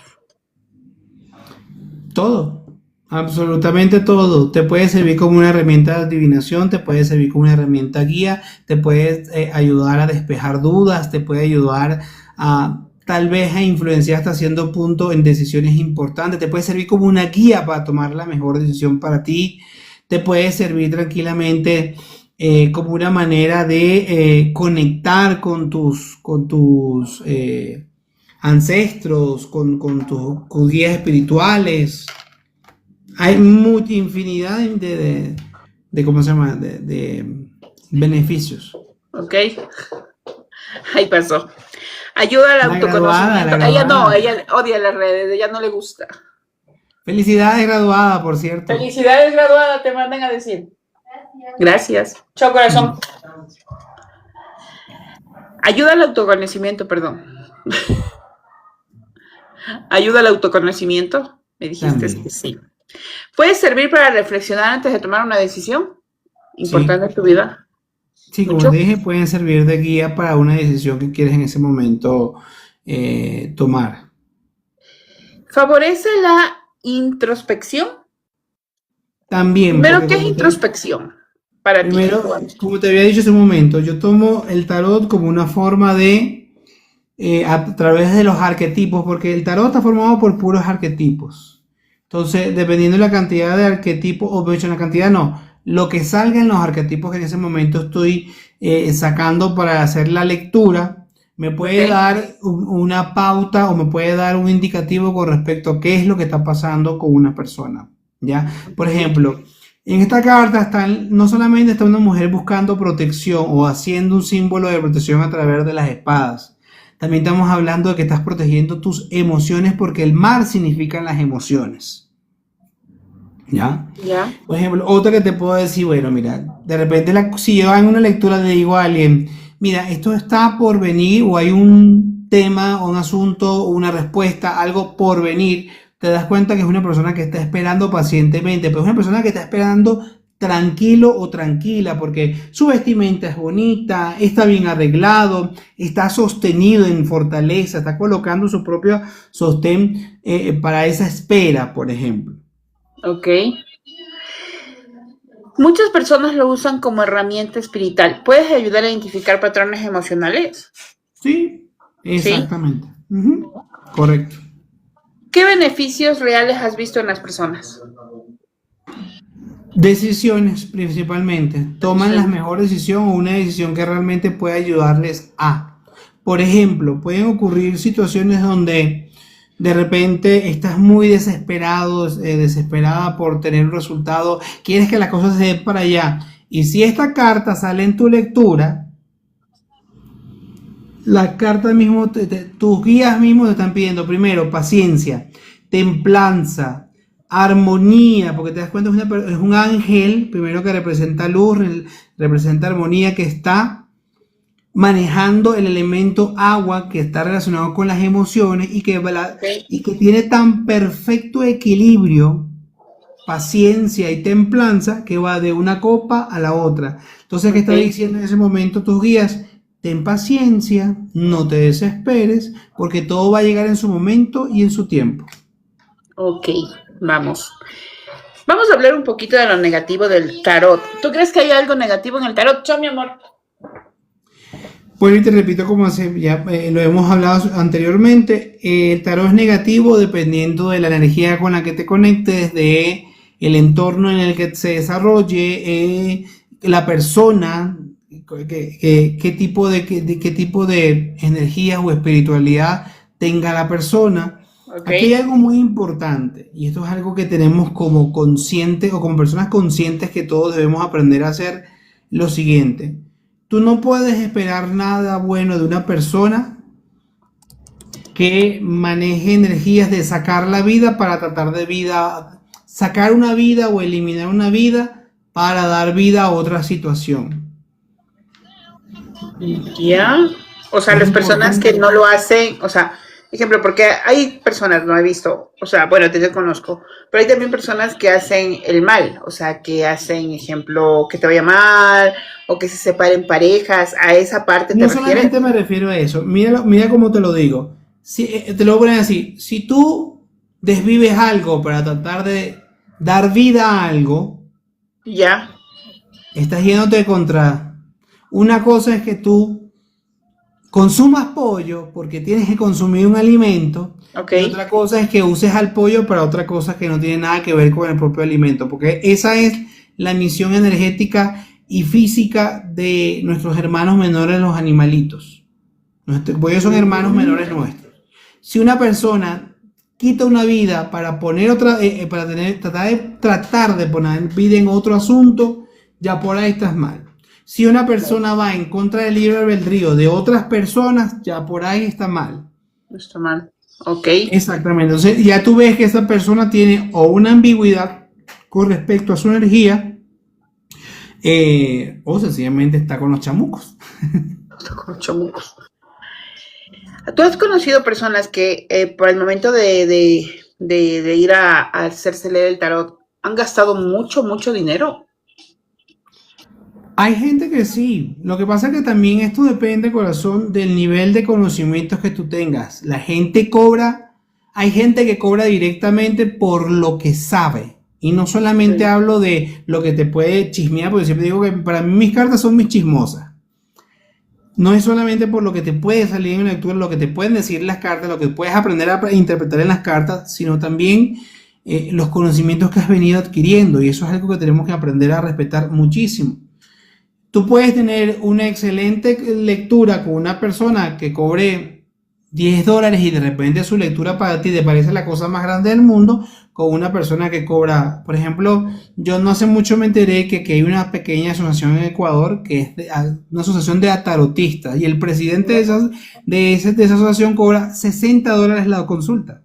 Todo, absolutamente todo. Te puede servir como una herramienta de adivinación, te puede servir como una herramienta guía, te puede ayudar a despejar dudas, te puede ayudar a tal vez a influenciar hasta cierto punto en decisiones importantes, te puede servir como una guía para tomar la mejor decisión para ti, te puede servir tranquilamente como una manera de conectar con tus ancestros, con guías espirituales. Hay mucha infinidad ¿cómo se llama? De beneficios. Ok. Ahí pasó. Ayuda al autoconocimiento. Ella no, ella odia las redes, ella no le gusta. Felicidades, graduada, por cierto. Felicidades, graduada, te mandan a decir. Gracias. Chao, corazón. Ayuda al autoconocimiento, perdón. Ayuda al autoconocimiento. Me dijiste que sí. ¿Puede servir para reflexionar antes de tomar una decisión importante en tu vida? Sí, como dije, pueden servir de guía para una decisión que quieres en ese momento tomar. ¿Favorece la introspección? También. Primero, ¿qué es introspección para ti? Primero, como te había dicho hace un momento, yo tomo el tarot como una forma de, a través de los arquetipos, porque el tarot está formado por puros arquetipos. Entonces, dependiendo de la cantidad de arquetipos, o de hecho, la cantidad no, lo que salga en los arquetipos que en ese momento estoy sacando para hacer la lectura, me puede dar una pauta o me puede dar un indicativo con respecto a qué es lo que está pasando con una persona, ¿ya? Por ejemplo, en esta carta no solamente está una mujer buscando protección o haciendo un símbolo de protección a través de las espadas, también estamos hablando de que estás protegiendo tus emociones porque el mar significan las emociones. ¿Ya? Por ejemplo, otra que te puedo decir, bueno, mira, de repente si yo en una lectura le digo a alguien, mira, esto está por venir o hay un tema o un asunto o una respuesta, algo por venir, te das cuenta que es una persona que está esperando pacientemente, pero es una persona que está esperando tranquilo o tranquila porque su vestimenta es bonita, está bien arreglado, está sostenido en fortaleza, está colocando su propio sostén para esa espera, por ejemplo. Ok. Muchas personas lo usan como herramienta espiritual. ¿Puedes ayudar a identificar patrones emocionales? Sí, exactamente. ¿Sí? Correcto. ¿Qué beneficios reales has visto en las personas? Decisiones principalmente. Toman la mejor decisión o una decisión que realmente puede ayudarles a. Por ejemplo, pueden ocurrir situaciones donde de repente estás muy desesperado, desesperada por tener un resultado, quieres que las cosas se den para allá. Y si esta carta sale en tu lectura, la carta mismo, tus guías mismos te están pidiendo primero paciencia, templanza, armonía, porque te das cuenta es un ángel, primero que representa luz, representa armonía, que está manejando el elemento agua que está relacionado con las emociones y que tiene tan perfecto equilibrio, paciencia y templanza que va de una copa a la otra. Entonces, ¿qué está diciendo en ese momento tus guías? Ten paciencia, no te desesperes, porque todo va a llegar en su momento y en su tiempo. Ok, vamos. Vamos a hablar un poquito de lo negativo del tarot. ¿Tú crees que hay algo negativo en el tarot? Chao, mi amor. Bueno, y te repito, como ya lo hemos hablado anteriormente, el tarot es negativo dependiendo de la energía con la que te conectes, de el entorno en el que se desarrolle, la persona, qué tipo de energías o espiritualidad tenga la persona. Aquí hay algo muy importante, y esto es algo que tenemos como conscientes o como personas conscientes que todos debemos aprender a hacer, lo siguiente. Tú no puedes esperar nada bueno de una persona que maneje energías de sacar la vida para tratar de sacar una vida o eliminar una vida para dar vida a otra situación. Ya. O sea, Es las personas que importante. no lo hacen, o sea, ejemplo, porque hay personas, no he visto, o sea, bueno, te conozco, pero hay también personas que hacen el mal, o sea, que hacen, ejemplo, que te vaya mal, o que se separen parejas, ¿a esa parte te No refieres? solamente me refiero a eso, mira, mira cómo te lo digo. Si, te lo voy a poner así, si tú desvives algo para tratar de dar vida a algo, Ya, estás yéndote contra. Una cosa es que tú consumas pollo porque tienes que consumir un alimento ok, y otra cosa es que uses al pollo para otra cosa que no tiene nada que ver con el propio alimento, porque esa es la misión energética y física de nuestros hermanos menores, los animalitos. Nuestros pollos son hermanos mm, menores nuestros. Si una persona quita una vida para poner otra, para tener, tratar de poner vida en otro asunto, ya por ahí estás mal. Si una persona va en contra del libre albedrío de otras personas, ya por ahí está mal. no está mal, ok, Exactamente. Entonces ya tú ves que esa persona tiene o una ambigüedad con respecto a su energía, o sencillamente está con los chamucos. está con chamucos. ¿Tú has conocido personas que por el momento de ir a hacerse leer el tarot han gastado mucho, mucho dinero? Hay gente que sí. Lo que pasa es que también esto depende, corazón, del nivel de conocimientos que tú tengas. La gente cobra, hay gente que cobra directamente por lo que sabe. Y no solamente Sí. hablo de lo que te puede chismear, porque siempre digo que para mí mis cartas son mis chismosas. No es solamente por lo que te puede salir en una lectura, lo que te pueden decir las cartas, lo que puedes aprender a interpretar en las cartas, sino también los conocimientos que has venido adquiriendo. Y eso es algo que tenemos que aprender a respetar muchísimo. Tú puedes tener una excelente lectura con una persona que cobre $10 y de repente su lectura para ti te parece la cosa más grande del mundo, con una persona que cobra, por ejemplo, yo no hace mucho me enteré que hay una pequeña asociación en Ecuador que es una asociación de tarotistas y el presidente de esa asociación cobra $60 la consulta.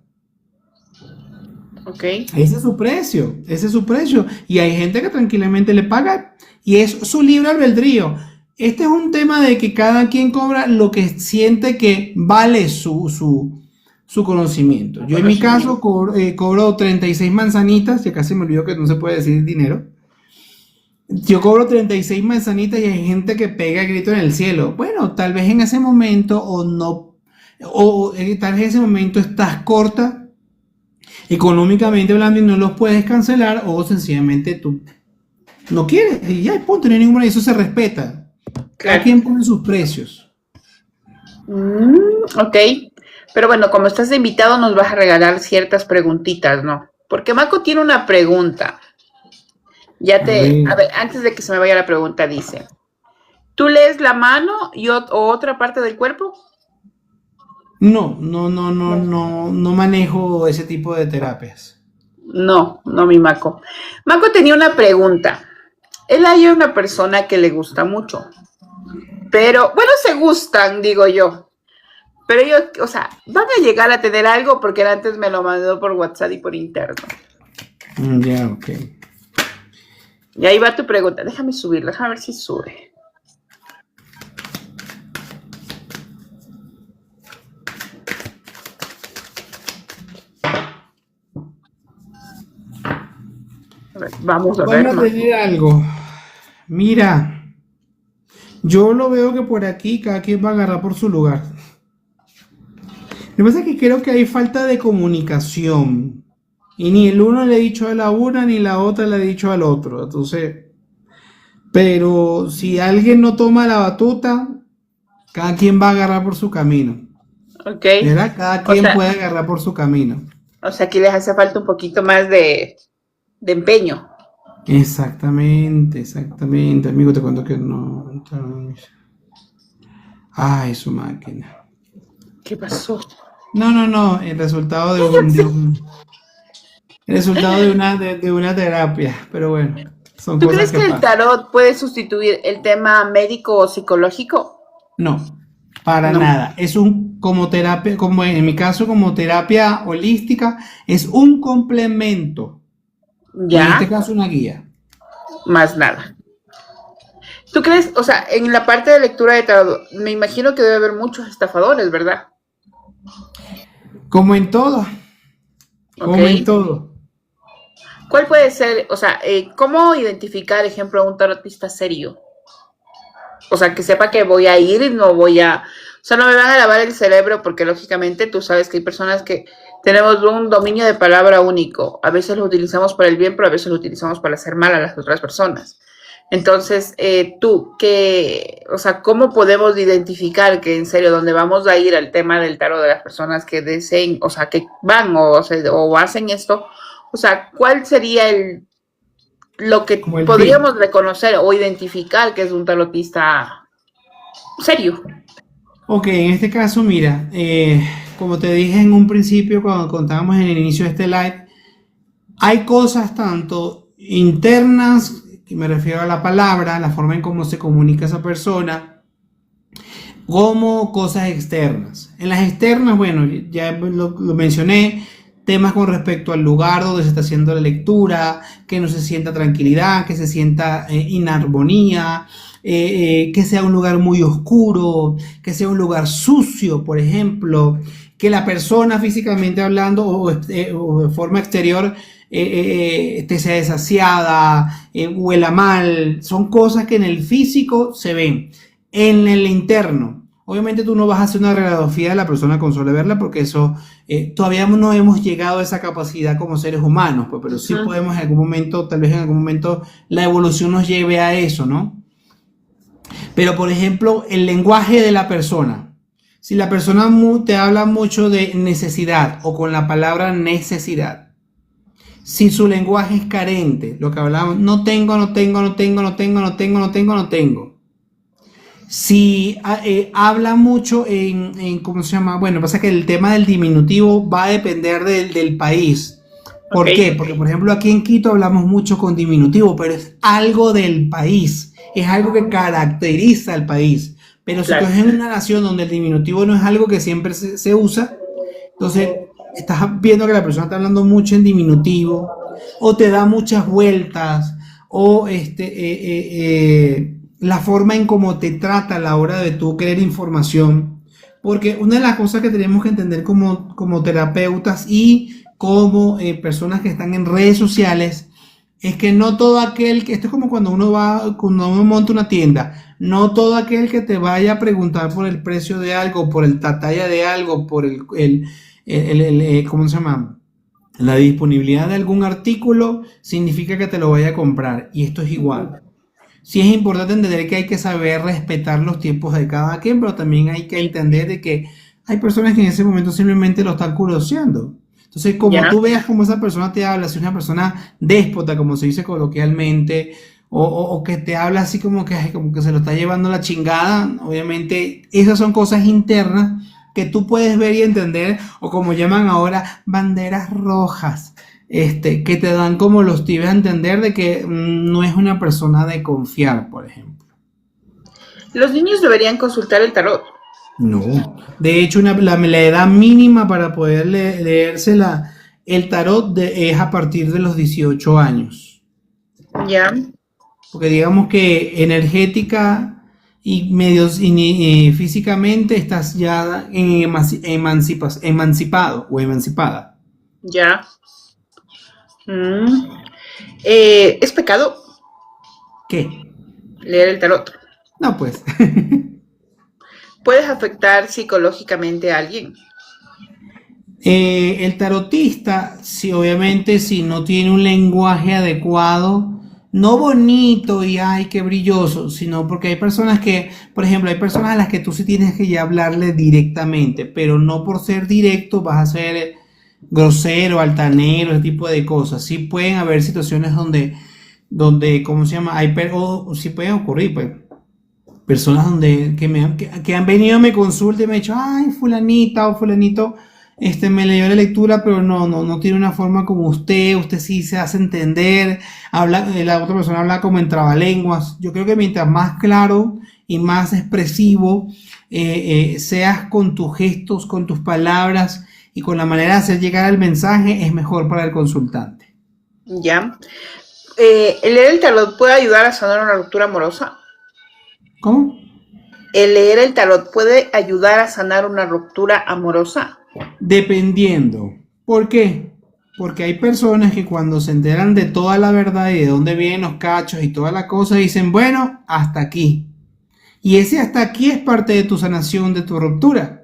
Ok, Ese es su precio, ese es su precio. Y hay gente que tranquilamente le paga y es su libre albedrío. Este es un tema de que cada quien cobra lo que siente que vale su conocimiento. Yo en mi caso conocimiento. cobro 36 manzanitas, ya casi me olvidó que no se puede decir dinero. Yo cobro 36 manzanitas y hay gente que pega el grito en el cielo. Bueno, tal vez en ese momento o no, o tal vez en ese momento estás corta económicamente hablando y no los puedes cancelar o sencillamente tú no quieres y ya, punto, no hay ninguna, eso se respeta. Cada Claro. quien pone sus precios. Ok, pero bueno, como estás de invitado nos vas a regalar ciertas preguntitas, ¿no? Porque Marco tiene una pregunta. A ver, A ver, antes de que se me vaya la pregunta, dice, ¿tú lees la mano o otra parte del cuerpo? No. no manejo ese tipo de terapias. No, no, mi Marco. Marco tenía una pregunta. Él hay una persona que le gusta mucho, pero bueno, se gustan, digo yo. Pero ellos, o sea, van a llegar a tener algo porque él antes me lo mandó por WhatsApp y por interno. Ya, ok. Y ahí va tu pregunta. Déjame subirla, déjame ver si sube. A ver, vamos a Van ver, a más. tener algo. Mira, yo lo veo que por aquí cada quien va a agarrar por su lugar. Lo que pasa es que creo que hay falta de comunicación. Y ni el uno le ha dicho a la una, ni la otra le ha dicho al otro. Entonces, pero si alguien no toma la batuta, cada quien va a agarrar por su camino. Ok. ¿Verdad? Cada O quien sea, puede agarrar por su camino. aquí les hace falta un poquito más de empeño. Exactamente, exactamente. Amigo, te cuento que no. Ay, su máquina. ¿Qué pasó? No. El resultado el resultado de una terapia. Pero bueno, son ¿Tú cosas crees que que el pasan. tarot puede sustituir el tema médico o psicológico? No, para No. nada. Es un como terapia, como en mi caso, como terapia holística, es un complemento. Y en este Ya, caso, una guía. más nada. ¿Tú crees, o sea, en la parte de lectura de tarot, me imagino que debe haber muchos estafadores, ¿verdad? Como en todo, Ok. como en todo. ¿Cuál puede ser, o sea, cómo identificar, ejemplo, a un tarotista serio? O sea, que sepa que voy a ir y no voy a, o sea, no me van a lavar el cerebro porque lógicamente tú sabes que hay personas que tenemos un dominio de palabra único. A veces lo utilizamos para el bien, pero a veces lo utilizamos para hacer mal a las otras personas. Entonces, tú, que, o sea, ¿cómo podemos identificar que en serio, donde vamos a ir al tema del tarot de las personas que deseen, o sea, que van o hacen esto, o sea, ¿cuál sería lo que Como el tip. podríamos reconocer o identificar que es un tarotista serio? Ok, en este caso, mira, como te dije en un principio cuando contábamos en el inicio de este live, hay cosas tanto internas, que me refiero a la palabra, la forma en cómo se comunica esa persona, como cosas externas. En las externas, bueno, ya lo mencioné, temas con respecto al lugar donde se está haciendo la lectura, que no se sienta tranquilidad, que se sienta inarmonía, que sea un lugar muy oscuro, que sea un lugar sucio, por ejemplo, que la persona físicamente hablando o de forma exterior sea desasiada, huela mal, son cosas que en el físico se ven. En el interno, obviamente tú no vas a hacer una radiografía de la persona con solo verla porque eso todavía no hemos llegado a esa capacidad como seres humanos, pues, pero sí Ujú. podemos en algún momento, tal vez en algún momento la evolución nos lleve a eso, ¿no? Pero por ejemplo, el lenguaje de la persona. Si la persona te habla mucho de necesidad o con la palabra necesidad, si su lenguaje es carente, lo que hablábamos, no tengo, no tengo, no tengo, no tengo, no tengo, no tengo, no tengo. Si habla mucho ¿cómo se llama? Bueno, pasa que el tema del diminutivo va a depender del país. Ok, ¿Por qué? Porque, por ejemplo, aquí en Quito hablamos mucho con diminutivo, pero es algo del país, es algo que caracteriza al país. Pero si tú claro. estás en una nación donde el diminutivo no es algo que siempre se usa, entonces estás viendo que la persona está hablando mucho en diminutivo, o te da muchas vueltas, o la forma en cómo te trata a la hora de tú querer información. Porque una de las cosas que tenemos que entender como terapeutas y como personas que están en redes sociales es que no todo aquel que, esto es como cuando uno monta una tienda, no todo aquel que te vaya a preguntar por el precio de algo, por la talla de algo, por ¿cómo se llama? La disponibilidad de algún artículo significa que te lo vaya a comprar. Y esto es igual. Ujú. Sí es importante entender que hay que saber respetar los tiempos de cada quien, pero también hay que entender de que hay personas que en ese momento simplemente lo están curioseando. Entonces, como Ya. tú veas cómo esa persona te habla, si es una persona déspota, como se dice coloquialmente, o que te habla así como que, ay, como que se lo está llevando la chingada, obviamente esas son cosas internas que tú puedes ver y entender, o como llaman ahora, banderas rojas, que te dan como los tibios a entender de que no es una persona de confiar, por ejemplo. Los niños deberían consultar el tarot. No. De hecho, la edad mínima para poder leerse el tarot es a partir de los 18 años. Ya, Porque digamos que energética y medios y físicamente estás ya emancipado o emancipada. ya. Mm. ¿Es pecado ¿Qué? leer el tarot? No, pues. ¿Puedes afectar psicológicamente a alguien? El tarotista, si obviamente si no tiene un lenguaje adecuado, no bonito y ay, qué brilloso, sino porque hay personas que, por ejemplo, hay personas a las que tú sí tienes que ya hablarle directamente, pero no por ser directo vas a ser grosero, altanero, ese tipo de cosas. Sí pueden haber situaciones donde ¿cómo se llama? O sí pueden ocurrir, pues, personas que han venido a mi consulta y me han dicho, ay, fulanita o fulanito, me leyó la lectura, pero no tiene una forma como usted sí se hace entender, la otra persona habla como en trabalenguas. Yo creo que mientras más claro y más expresivo seas con tus gestos, con tus palabras y con la manera de hacer llegar el mensaje, es mejor para el consultante. Ya. ¿El leer el tarot puede ayudar a sanar una ruptura amorosa? ¿Cómo? ¿El leer el tarot puede ayudar a sanar una ruptura amorosa? Dependiendo. ¿Por qué? Porque hay personas que cuando se enteran de toda la verdad y de dónde vienen los cachos y toda la cosa, dicen, bueno, hasta aquí. Y ese hasta aquí es parte de tu sanación, de tu ruptura.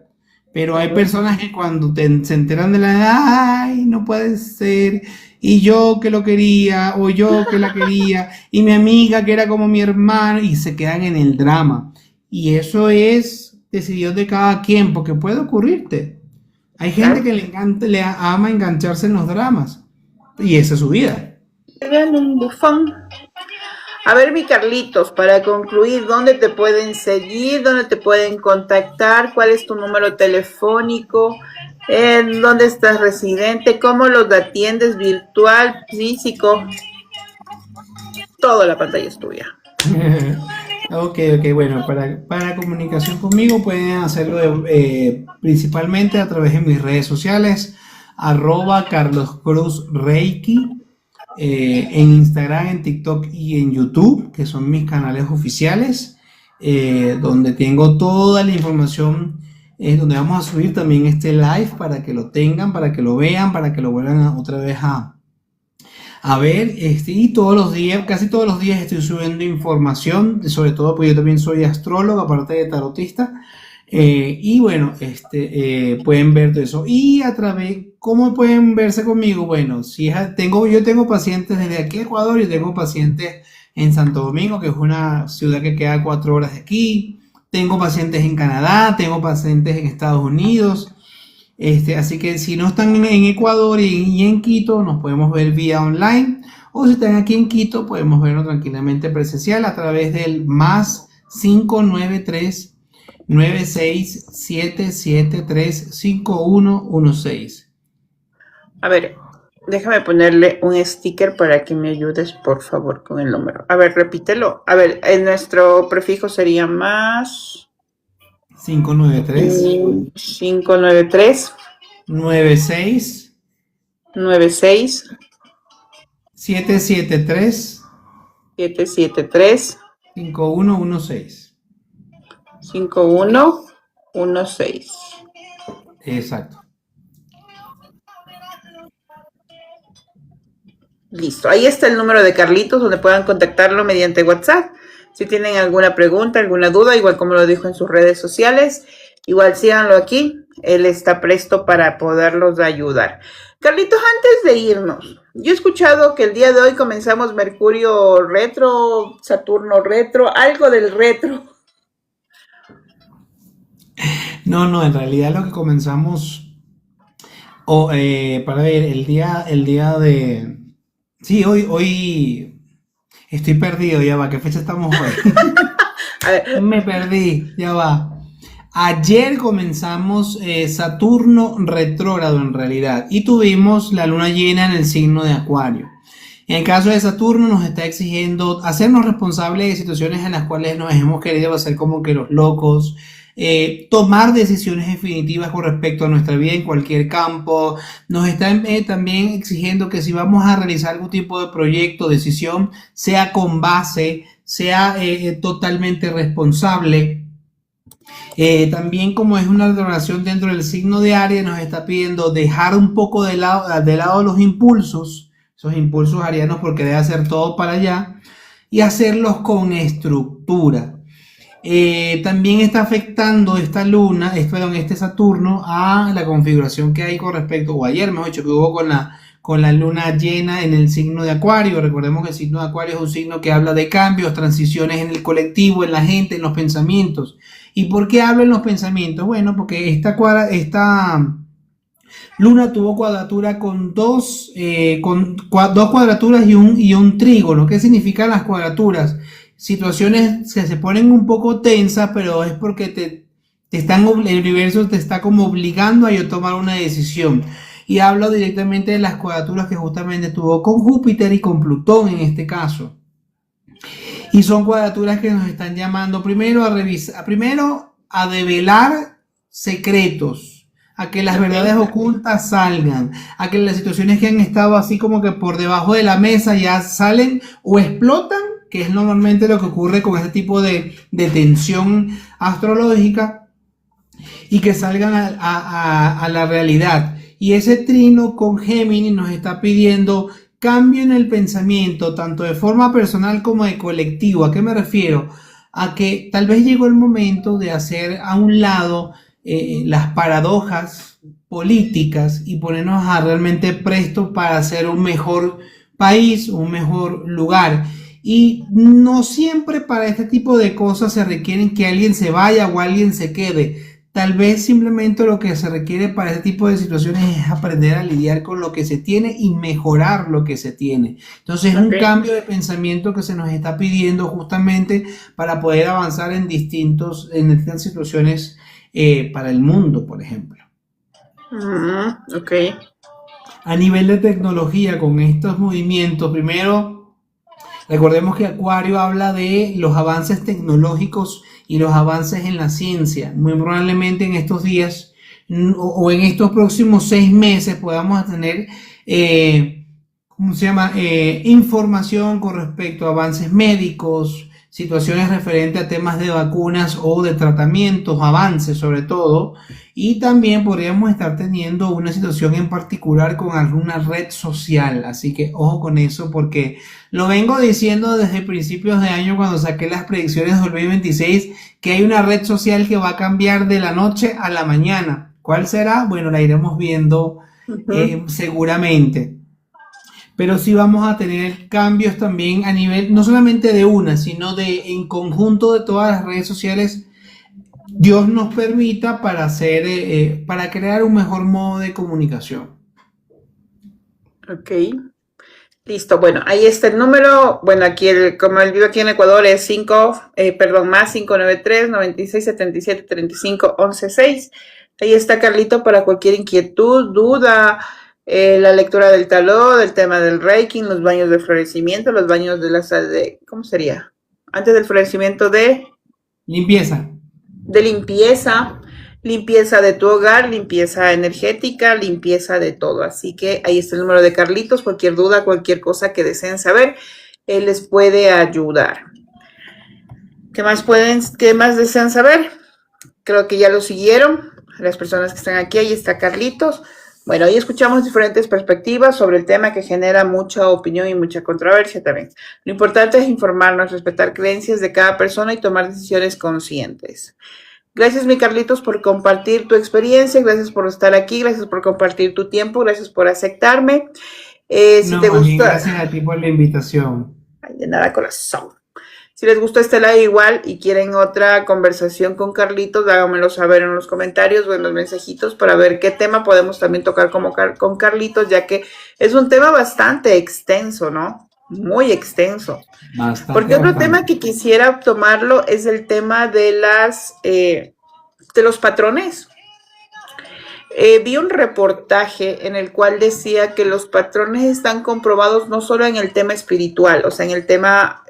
Pero hay personas que cuando se enteran de la, ay, no puede ser, y yo que lo quería, o yo que la quería, y mi amiga que era como mi hermano, y se quedan en el drama. Y eso es decisión de cada quien, porque puede ocurrirte. Hay gente Claro. que le encanta, le ama engancharse en los dramas, y esa es su vida. Vean un bufón. A ver, mi Carlitos, para concluir, ¿dónde te pueden seguir? ¿Dónde te pueden contactar? ¿Cuál es tu número telefónico? ¿Dónde estás residente? ¿Cómo los atiendes? ¿Virtual? ¿Físico? Toda la pantalla es tuya. Ok, bueno, para comunicación conmigo pueden hacerlo principalmente a través de mis redes sociales, Carlos Cruz Reiki, en Instagram, en TikTok y en YouTube, que son mis canales oficiales, donde tengo toda la información, donde vamos a subir también este live para que lo tengan, para que lo vean, para que lo vuelvan otra vez a ver, y todos los días, casi todos los días estoy subiendo información, sobre todo porque yo también soy astrólogo, aparte de tarotista, y bueno, pueden ver todo eso. Y a través, ¿cómo pueden verse conmigo? Bueno, si yo tengo pacientes desde aquí a Ecuador, yo tengo pacientes en Santo Domingo, que es una ciudad que queda a 4 horas de aquí, tengo pacientes en Canadá, tengo pacientes en Estados Unidos. Así que si no están en Ecuador y en Quito, nos podemos ver vía online. O si están aquí en Quito, podemos verlo tranquilamente presencial a través del más 593 96 773 5116. A ver, déjame ponerle un sticker para que me ayudes, por favor, con el número. A ver, repítelo. A ver, nuestro prefijo sería más 593 593 96 96 773 773 5116. 5116. Exacto. Listo. Ahí está el número de Carlitos donde puedan contactarlo mediante WhatsApp. Si tienen alguna pregunta, alguna duda, igual como lo dijo en sus redes sociales, igual síganlo aquí. Él está presto para poderlos ayudar. Carlitos, antes de irnos, yo he escuchado que el día de hoy comenzamos Mercurio retro, Saturno retro, algo del retro. No, en realidad lo que comenzamos, para ver, el día de... Sí, hoy estoy perdido, ya va, ¿qué fecha estamos hoy? A ver, Me perdí, ya va. Ayer comenzamos Saturno retrógrado en realidad y tuvimos la luna llena en el signo de Acuario. En el caso de Saturno nos está exigiendo hacernos responsables de situaciones en las cuales nos hemos querido hacer como que los locos, tomar decisiones definitivas con respecto a nuestra vida en cualquier campo. Nos está también exigiendo que si vamos a realizar algún tipo de proyecto, decisión, sea con base, sea totalmente responsable. También como es una relación dentro del signo de Aries, nos está pidiendo dejar un poco de lado los impulsos, esos impulsos arianos porque debe hacer todo para allá, y hacerlos con estructura. También está afectando esta luna, este Saturno, a la configuración que hay con respecto, o ayer mejor dicho, que hubo con la luna llena en el signo de Acuario. Recordemos que el signo de Acuario es un signo que habla de cambios, transiciones en el colectivo, en la gente, en los pensamientos. ¿Y por qué habla en los pensamientos? Bueno, porque esta luna tuvo cuadratura con dos cuadraturas y un trígono. ¿Qué significan las cuadraturas? Situaciones que se ponen un poco tensas, pero es porque el universo te está como obligando a tomar una decisión. Y hablo directamente de las cuadraturas que justamente tuvo con Júpiter y con Plutón en este caso. Y son cuadraturas que nos están llamando primero a revisar, primero a develar secretos, a que las verdades ocultas salgan, a que las situaciones que han estado así como que por debajo de la mesa ya salen o explotan que es normalmente lo que ocurre con este tipo de tensión astrológica, y que salgan a la realidad. Y ese trino con Géminis nos está pidiendo cambio en el pensamiento, tanto de forma personal como de colectivo. ¿A qué me refiero? A que tal vez llegó el momento de hacer a un lado las paradojas políticas y ponernos a realmente presto para hacer un mejor país, un mejor lugar. Y no siempre para este tipo de cosas se requieren que alguien se vaya o alguien se quede. Tal vez simplemente lo que se requiere para este tipo de situaciones es aprender a lidiar con lo que se tiene y mejorar lo que se tiene. Entonces es un cambio de pensamiento que se nos está pidiendo justamente para poder avanzar en distintas situaciones para el mundo, por ejemplo. Ok. A nivel de tecnología, con estos movimientos, primero, recordemos que Acuario habla de los avances tecnológicos y los avances en la ciencia. Muy probablemente en estos días o en estos próximos 6 meses podamos tener información con respecto a avances médicos, situaciones referentes a temas de vacunas o de tratamientos, avances sobre todo, y también podríamos estar teniendo una situación en particular con alguna red social, así que ojo con eso, porque lo vengo diciendo desde principios de año cuando saqué las predicciones de 2026, que hay una red social que va a cambiar de la noche a la mañana. ¿Cuál será? Bueno, la iremos viendo seguramente. Pero sí vamos a tener cambios también a nivel, no solamente de una, sino de en conjunto de todas las redes sociales. Dios nos permita para hacer, para crear un mejor modo de comunicación. Ok. Listo, bueno, ahí está el número. Bueno, aquí como el vivo aquí en Ecuador es más 593 96 77 35 11 6. Ahí está Carlito para cualquier inquietud, duda, la lectura del tarot, el tema del Reiki, los baños de florecimiento, los baños ¿cómo sería? Antes del florecimiento limpieza. De limpieza de tu hogar, limpieza energética, limpieza de todo. Así que ahí está el número de Carlitos. Cualquier duda, cualquier cosa que deseen saber, él les puede ayudar. ¿Qué más desean saber? Creo que ya lo siguieron. Las personas que están aquí, ahí está Carlitos. Bueno, ahí escuchamos diferentes perspectivas sobre el tema que genera mucha opinión y mucha controversia también. Lo importante es informarnos, respetar creencias de cada persona y tomar decisiones conscientes. Gracias, mi Carlitos, por compartir tu experiencia, gracias por estar aquí, gracias por compartir tu tiempo, gracias por aceptarme. Si te gustó, gracias a ti por la invitación. Ay, de nada, corazón. Si les gustó este live igual y quieren otra conversación con Carlitos, háganmelo saber en los comentarios o en los mensajitos para ver qué tema podemos también tocar con Carlitos, ya que es un tema bastante extenso, ¿no? Muy extenso. Porque otro tema que quisiera tomarlo es el tema de los patrones. Vi un reportaje en el cual decía que los patrones están comprobados no solo en el tema espiritual, o sea, en el tema,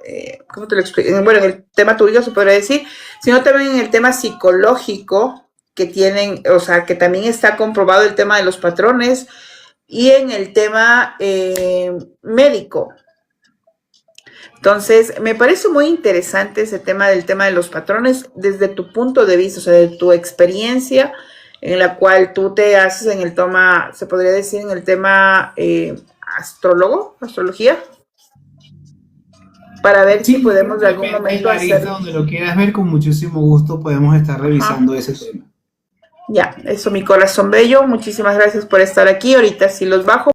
¿cómo te lo explico? Bueno, en el tema tuyo se podría decir, sino también en el tema psicológico que tienen, o sea, que también está comprobado el tema de los patrones y en el tema médico. Entonces, me parece muy interesante ese tema de los patrones desde tu punto de vista, o sea, de tu experiencia en la cual tú te haces en el tema, se podría decir en el tema astrología, para ver si podemos de algún momento hacer. Donde lo quieras ver, con muchísimo gusto podemos estar revisando ese tema. Ya, eso, mi corazón bello, muchísimas gracias por estar aquí. Ahorita sí los bajo.